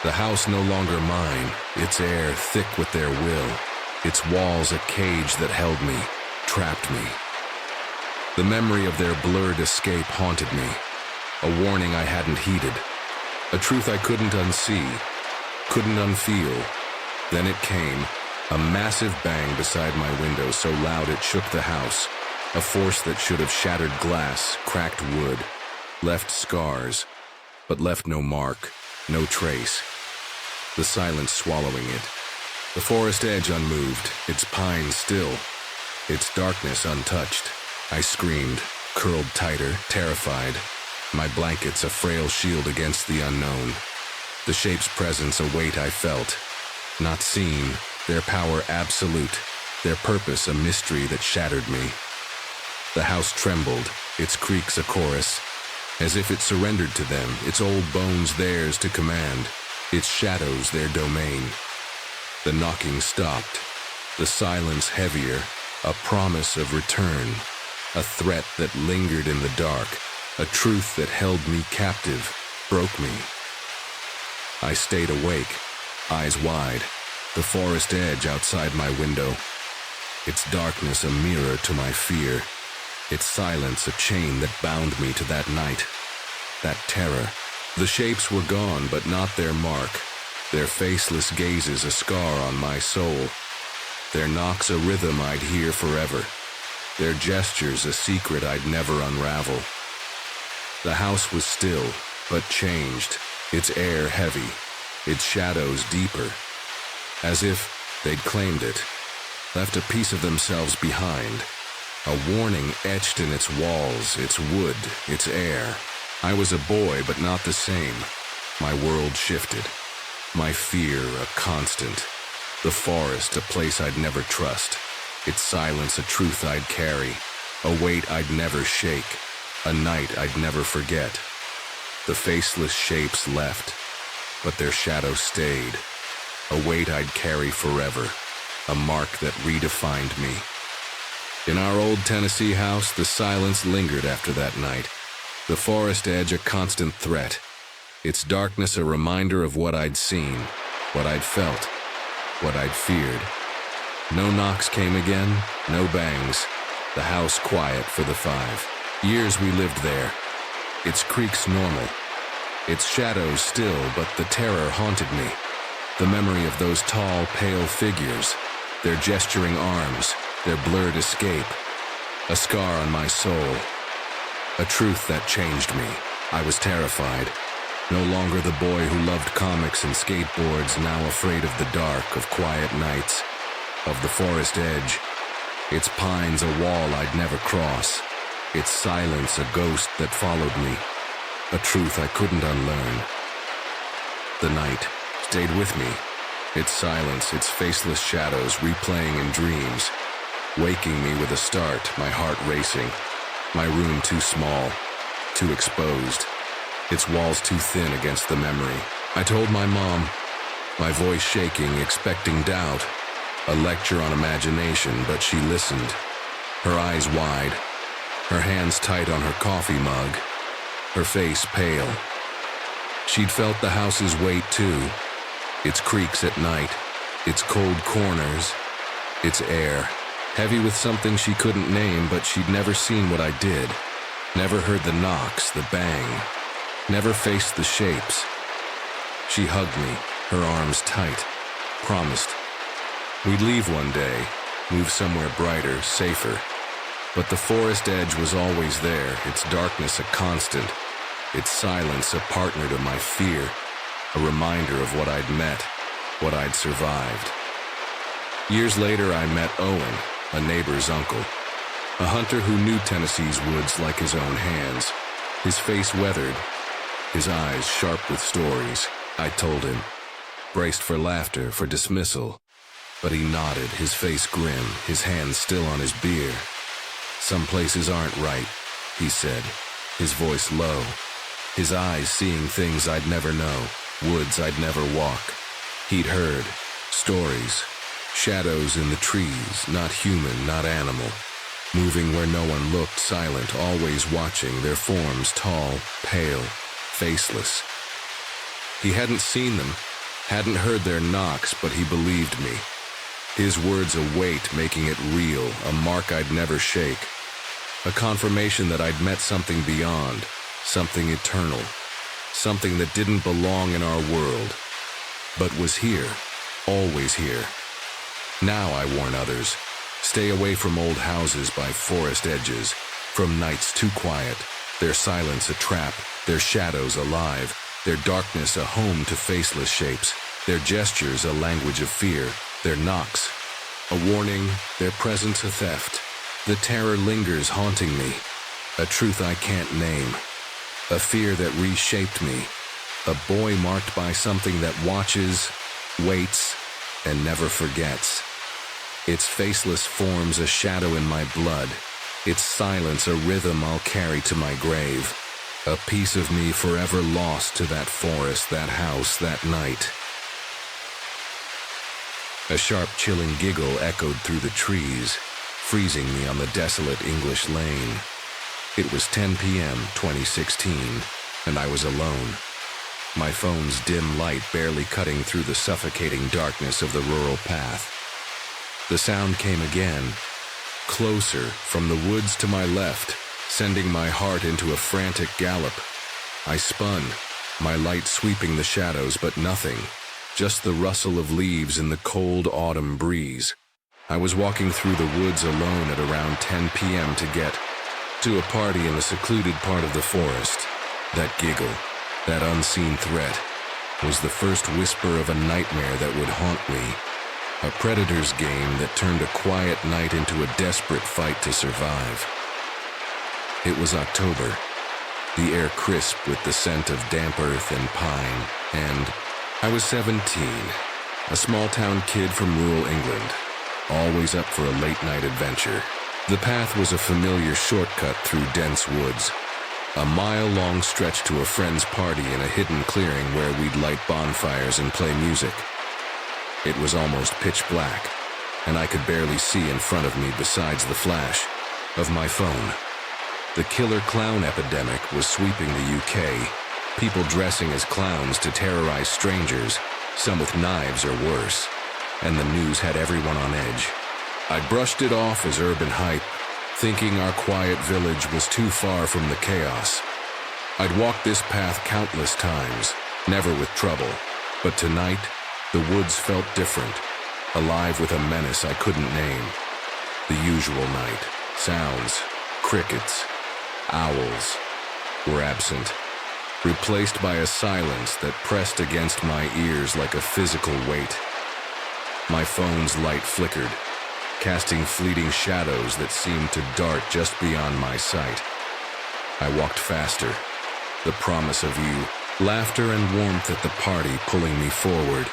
The house no longer mine, its air thick with their will, its walls a cage that held me, trapped me. The memory of their blurred escape haunted me, a warning I hadn't heeded, a truth I couldn't unsee, couldn't unfeel. Then it came, a massive bang beside my window so loud it shook the house, a force that should have shattered glass, cracked wood, left scars, but left no mark, no trace. The silence swallowing it, the forest edge unmoved, its pines still, its darkness untouched. I screamed, curled tighter, terrified, my blankets a frail shield against the unknown. The shape's presence a weight I felt, not seen, their power absolute, their purpose a mystery that shattered me. The house trembled, its creaks a chorus, as if it surrendered to them, its old bones theirs to command, its shadows their domain. The knocking stopped, the silence heavier, a promise of return, a threat that lingered in the dark, a truth that held me captive, broke me. I stayed awake, eyes wide, the forest edge outside my window, its darkness a mirror to my fear, its silence a chain that bound me to that night, that terror. The shapes were gone, but not their mark, their faceless gazes a scar on my soul, their knocks a rhythm I'd hear forever, their gestures a secret I'd never unravel. The house was still, but changed, its air heavy, its shadows deeper, as if they'd claimed it, left a piece of themselves behind, a warning etched in its walls, its wood, its air. I was a boy, but not the same. My world shifted, my fear a constant, the forest a place I'd never trust, its silence a truth I'd carry, a weight I'd never shake, a night I'd never forget. The faceless shapes left, but their shadow stayed, a weight I'd carry forever, a mark that redefined me. In our old Tennessee house, the silence lingered after that night, the forest edge a constant threat, its darkness a reminder of what I'd seen, what I'd felt, what I'd feared. No knocks came again, no bangs, the house quiet for the 5 years we lived there. Its creaks normal, its shadows still, but the terror haunted me. The memory of those tall, pale figures, their gesturing arms, their blurred escape, a scar on my soul, a truth that changed me. I was terrified, no longer the boy who loved comics and skateboards, now afraid of the dark, of quiet nights, of the forest edge, its pines a wall I'd never cross, its silence a ghost that followed me, a truth I couldn't unlearn. The night stayed with me, its silence, its faceless shadows replaying in dreams, waking me with a start, my heart racing, my room too small, too exposed, its walls too thin against the memory. I told my mom, my voice shaking, expecting doubt, a lecture on imagination, but she listened, her eyes wide, her hands tight on her coffee mug, her face pale. She'd felt the house's weight too, its creaks at night, its cold corners, its air, heavy with something she couldn't name, but she'd never seen what I did, never heard the knocks, the bang, never faced the shapes. She hugged me, her arms tight, promised we'd leave one day, move somewhere brighter, safer. But the forest edge was always there, its darkness a constant, its silence a partner to my fear, a reminder of what I'd met, what I'd survived. Years later, I met Owen, a neighbor's uncle, a hunter who knew Tennessee's woods like his own hands. His face weathered, his eyes sharp with stories. I told him, braced for laughter, for dismissal, but he nodded, his face grim, his hand still on his beer. "Some places aren't right," he said, his voice low, his eyes seeing things I'd never know, woods I'd never walk. He'd heard stories, shadows in the trees, not human, not animal, moving where no one looked, silent, always watching, their forms tall, pale, faceless. He hadn't seen them, hadn't heard their knocks, but he believed me. His words a weight, making it real, a mark I'd never shake. A confirmation that I'd met something beyond, something eternal, something that didn't belong in our world, but was here, always here. Now I warn others, stay away from old houses by forest edges, from nights too quiet, their silence a trap, their shadows alive, their darkness a home to faceless shapes, their gestures a language of fear, their knocks a warning, their presence a theft. The terror lingers haunting me, a truth I can't name, a fear that reshaped me, a boy marked by something that watches, waits, and never forgets. Its faceless forms a shadow in my blood, its silence a rhythm I'll carry to my grave, a piece of me forever lost to that forest, that house, that night. A sharp, chilling giggle echoed through the trees, freezing me on the desolate English lane. It was 10 p.m., 2016, and I was alone. My phone's dim light barely cutting through the suffocating darkness of the rural path. The sound came again, closer, from the woods to my left, sending my heart into a frantic gallop. I spun, my light sweeping the shadows, but nothing. Just the rustle of leaves in the cold autumn breeze. I was walking through the woods alone at around 10 p.m. to get to a party in a secluded part of the forest. That giggle, that unseen threat, was the first whisper of a nightmare that would haunt me. A predator's game that turned a quiet night into a desperate fight to survive. It was October, the air crisp with the scent of damp earth and pine, and I was 17, a small-town kid from rural England, always up for a late-night adventure. The path was a familiar shortcut through dense woods, a mile-long stretch to a friend's party in a hidden clearing where we'd light bonfires and play music. It was almost pitch black, and I could barely see in front of me besides the flash of my phone. The killer clown epidemic was sweeping the UK, people dressing as clowns to terrorize strangers, some with knives or worse, and the news had everyone on edge. I brushed it off as urban hype, thinking our quiet village was too far from the chaos. I'd walked this path countless times, never with trouble, but tonight, the woods felt different, alive with a menace I couldn't name. The usual night, sounds, crickets, owls, were absent, replaced by a silence that pressed against my ears like a physical weight. My phone's light flickered, casting fleeting shadows that seemed to dart just beyond my sight. I walked faster, the promise of you, laughter and warmth at the party pulling me forward.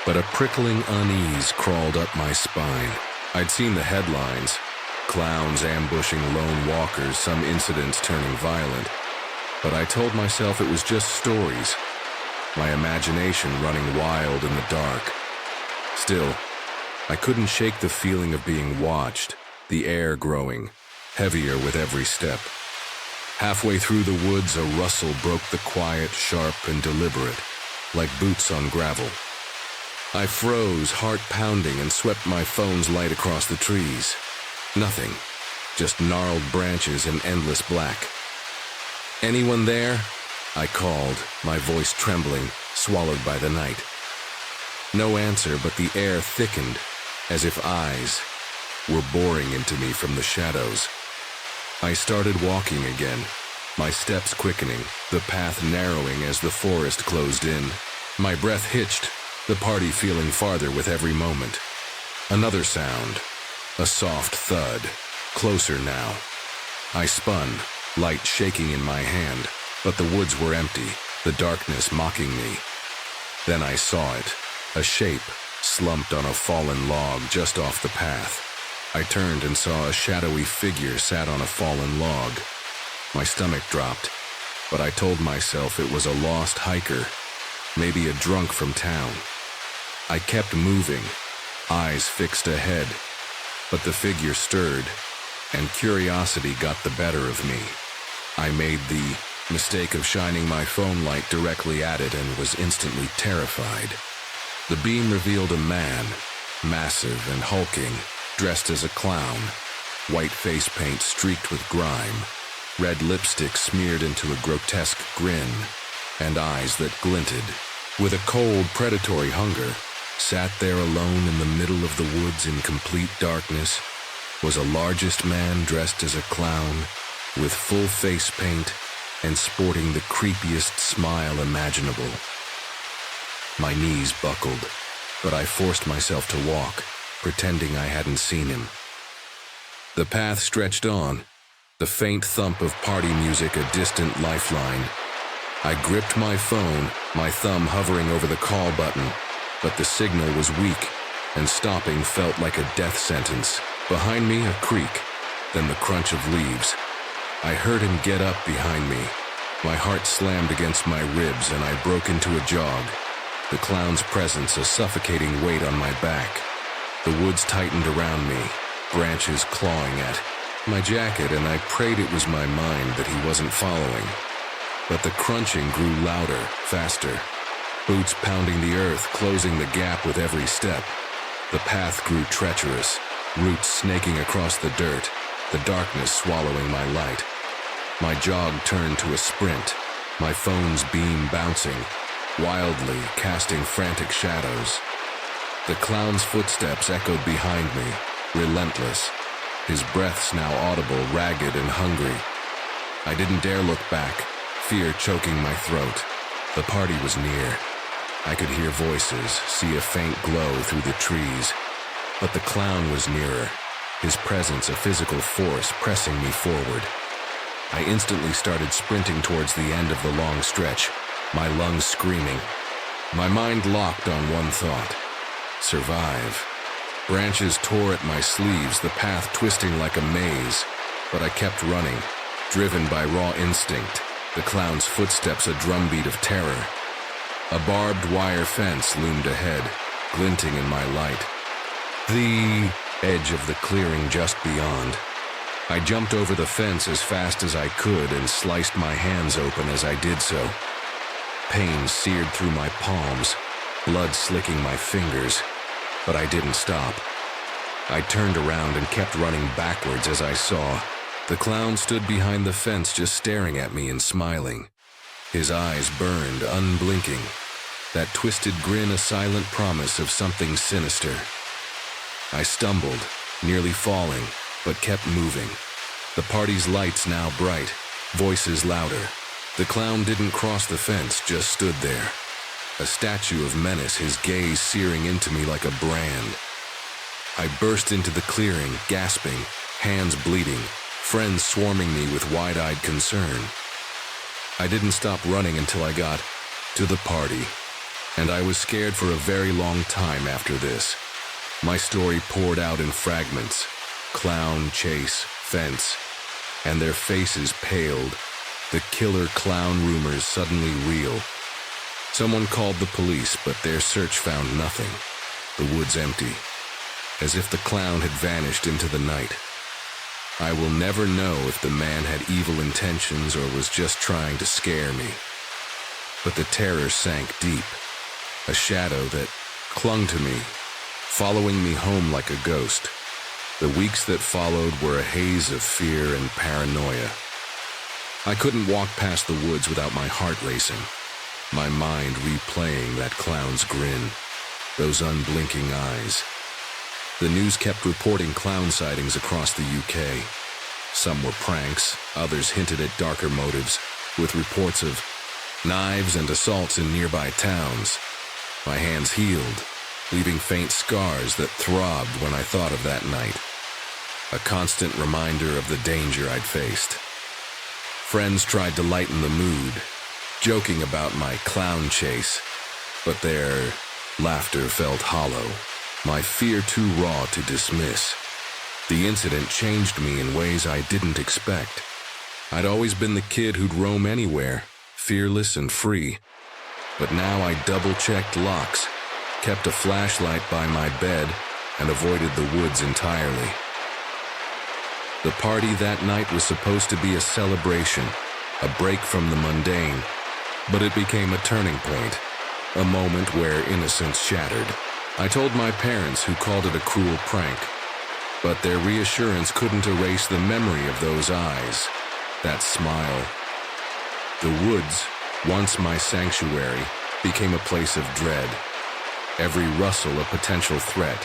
But a prickling unease crawled up my spine. I'd seen the headlines, clowns ambushing lone walkers, some incidents turning violent. But I told myself it was just stories, my imagination running wild in the dark. Still, I couldn't shake the feeling of being watched, the air growing, heavier with every step. Halfway through the woods, a rustle broke the quiet, sharp and deliberate, like boots on gravel. I froze, heart pounding, and swept my phone's light across the trees. Nothing, just gnarled branches and endless black. "Anyone there?" I called, my voice trembling, swallowed by the night. No answer, but the air thickened, as if eyes were boring into me from the shadows. I started walking again, my steps quickening, the path narrowing as the forest closed in. My breath hitched, the party feeling farther with every moment. Another sound, A soft thud. Closer now. I spun, light shaking in my hand, but the woods were empty, the darkness mocking me. Then I saw it, a shape, slumped on a fallen log just off the path. I turned and saw a shadowy figure sat on a fallen log. My stomach dropped, but I told myself it was a lost hiker, maybe a drunk from town. I kept moving, eyes fixed ahead, but the figure stirred, and curiosity got the better of me. I made the mistake of shining my phone light directly at it and was instantly terrified. The beam revealed a man, massive and hulking, dressed as a clown, white face paint streaked with grime, red lipstick smeared into a grotesque grin, and eyes that glinted. With a cold, predatory hunger, sat there alone in the middle of the woods in complete darkness, was a largest man dressed as a clown, with full face paint and sporting the creepiest smile imaginable. My knees buckled, but I forced myself to walk, pretending I hadn't seen him. The path stretched on, the faint thump of party music a distant lifeline. I gripped my phone, my thumb hovering over the call button, but the signal was weak, and stopping felt like a death sentence. Behind me, a creak, then the crunch of leaves. I heard him get up behind me. My heart slammed against my ribs and I broke into a jog, the clown's presence a suffocating weight on my back. The woods tightened around me, branches clawing at my jacket, and I prayed it was my mind that he wasn't following. But the crunching grew louder, faster. Boots pounding the earth, closing the gap with every step. The path grew treacherous, roots snaking across the dirt, the darkness swallowing my light. My jog turned to a sprint, my phone's beam bouncing, wildly casting frantic shadows. The clown's footsteps echoed behind me, relentless, his breaths now audible, ragged and hungry. I didn't dare look back, fear choking my throat. The party was near. I could hear voices, see a faint glow through the trees. But the clown was nearer, his presence a physical force pressing me forward. I instantly started sprinting towards the end of the long stretch, my lungs screaming. My mind locked on one thought: survive. Branches tore at my sleeves, the path twisting like a maze, but I kept running, driven by raw instinct, the clown's footsteps a drumbeat of terror. A barbed wire fence loomed ahead, glinting in my light. The edge of the clearing just beyond. I jumped over the fence as fast as I could and sliced my hands open as I did so. Pain seared through my palms, blood slicking my fingers, but I didn't stop. I turned around and kept running backwards as I saw. The clown stood behind the fence just staring at me and smiling. His eyes burned, unblinking, that twisted grin a silent promise of something sinister. I stumbled, nearly falling, but kept moving. The party's lights now bright, voices louder. The clown didn't cross the fence, just stood there. A statue of menace, his gaze searing into me like a brand. I burst into the clearing, gasping, hands bleeding, friends swarming me with wide-eyed concern. I didn't stop running until I got to the party, and I was scared for a very long time after this. My story poured out in fragments: clown, chase, fence, and their faces paled. The killer clown rumors suddenly real. Someone called the police, but their search found nothing. The woods empty, as if the clown had vanished into the night. I will never know if the man had evil intentions or was just trying to scare me. But the terror sank deep, a shadow that clung to me, following me home like a ghost. The weeks that followed were a haze of fear and paranoia. I couldn't walk past the woods without my heart racing, my mind replaying that clown's grin, those unblinking eyes. The news kept reporting clown sightings across the UK. Some were pranks, others hinted at darker motives, with reports of knives and assaults in nearby towns. My hands healed, leaving faint scars that throbbed when I thought of that night. a constant reminder of the danger I'd faced. Friends tried to lighten the mood, joking about my clown chase, but their laughter felt hollow, my fear too raw to dismiss. The incident changed me in ways I didn't expect. I'd always been the kid who'd roam anywhere, fearless and free. But now I double-checked locks, kept a flashlight by my bed, and avoided the woods entirely. The party that night was supposed to be a celebration, a break from the mundane, but it became a turning point, a moment where innocence shattered. I told my parents, who called it a cruel prank, but their reassurance couldn't erase the memory of those eyes, that smile. The woods, once my sanctuary, became a place of dread. Every rustle a potential threat,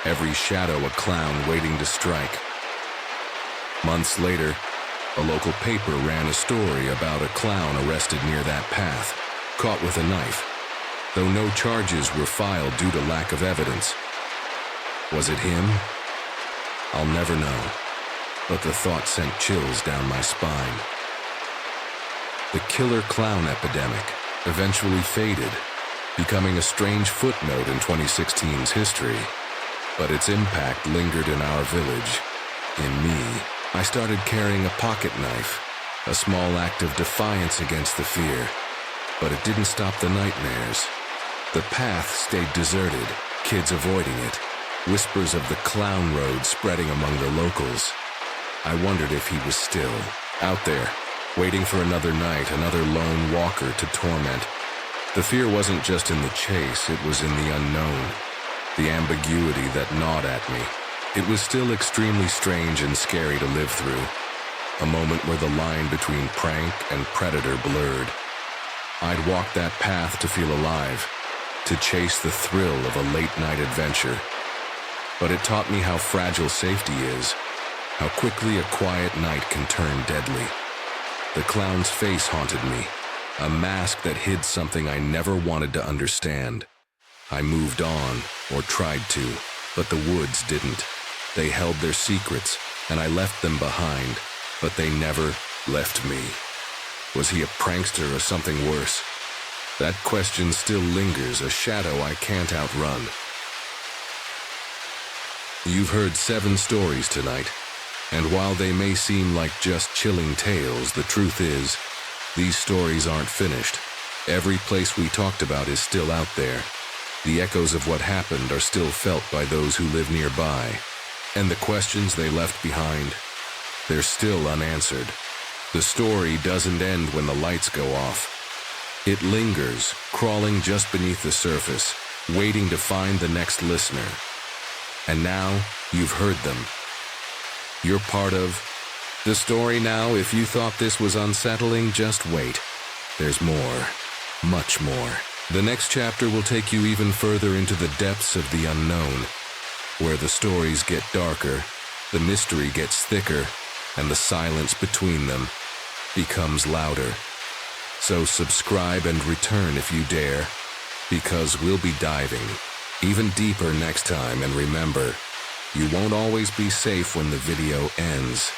every shadow a clown waiting to strike. Months later, a local paper ran a story about a clown arrested near that path, caught with a knife, though no charges were filed due to lack of evidence. Was it him? I'll never know, but the thought sent chills down my spine. The killer clown epidemic eventually faded, becoming a strange footnote in 2016's history, but its impact lingered in our village, in me. I started carrying a pocket knife, a small act of defiance against the fear, but it didn't stop the nightmares. The path stayed deserted, kids avoiding it, whispers of the clown road spreading among the locals. I wondered if he was still out there, waiting for another night, another lone walker to torment. The fear wasn't just in the chase, it was in the unknown, the ambiguity that gnawed at me. It was still extremely strange and scary to live through, a moment where the line between prank and predator blurred. I'd walk that path to feel alive, to chase the thrill of a late-night adventure. But it taught me how fragile safety is, how quickly a quiet night can turn deadly. The clown's face haunted me, a mask that hid something I never wanted to understand. I moved on, or tried to, but the woods didn't. They held their secrets, and I left them behind, but they never left me. Was he a prankster or something worse? That question still lingers, a shadow I can't outrun. You've heard 7 stories tonight, and while they may seem like just chilling tales, the truth is, these stories aren't finished. Every place we talked about is still out there. The echoes of what happened are still felt by those who live nearby. And the questions they left behind, they're still unanswered. The story doesn't end when the lights go off. It lingers, crawling just beneath the surface, waiting to find the next listener. And now, you've heard them. You're part of the story now. If you thought this was unsettling, just wait. There's more, much more. The next chapter will take you even further into the depths of the unknown, where the stories get darker, the mystery gets thicker, and the silence between them becomes louder. So subscribe and return if you dare, because we'll be diving even deeper next time. And remember, you won't always be safe when the video ends.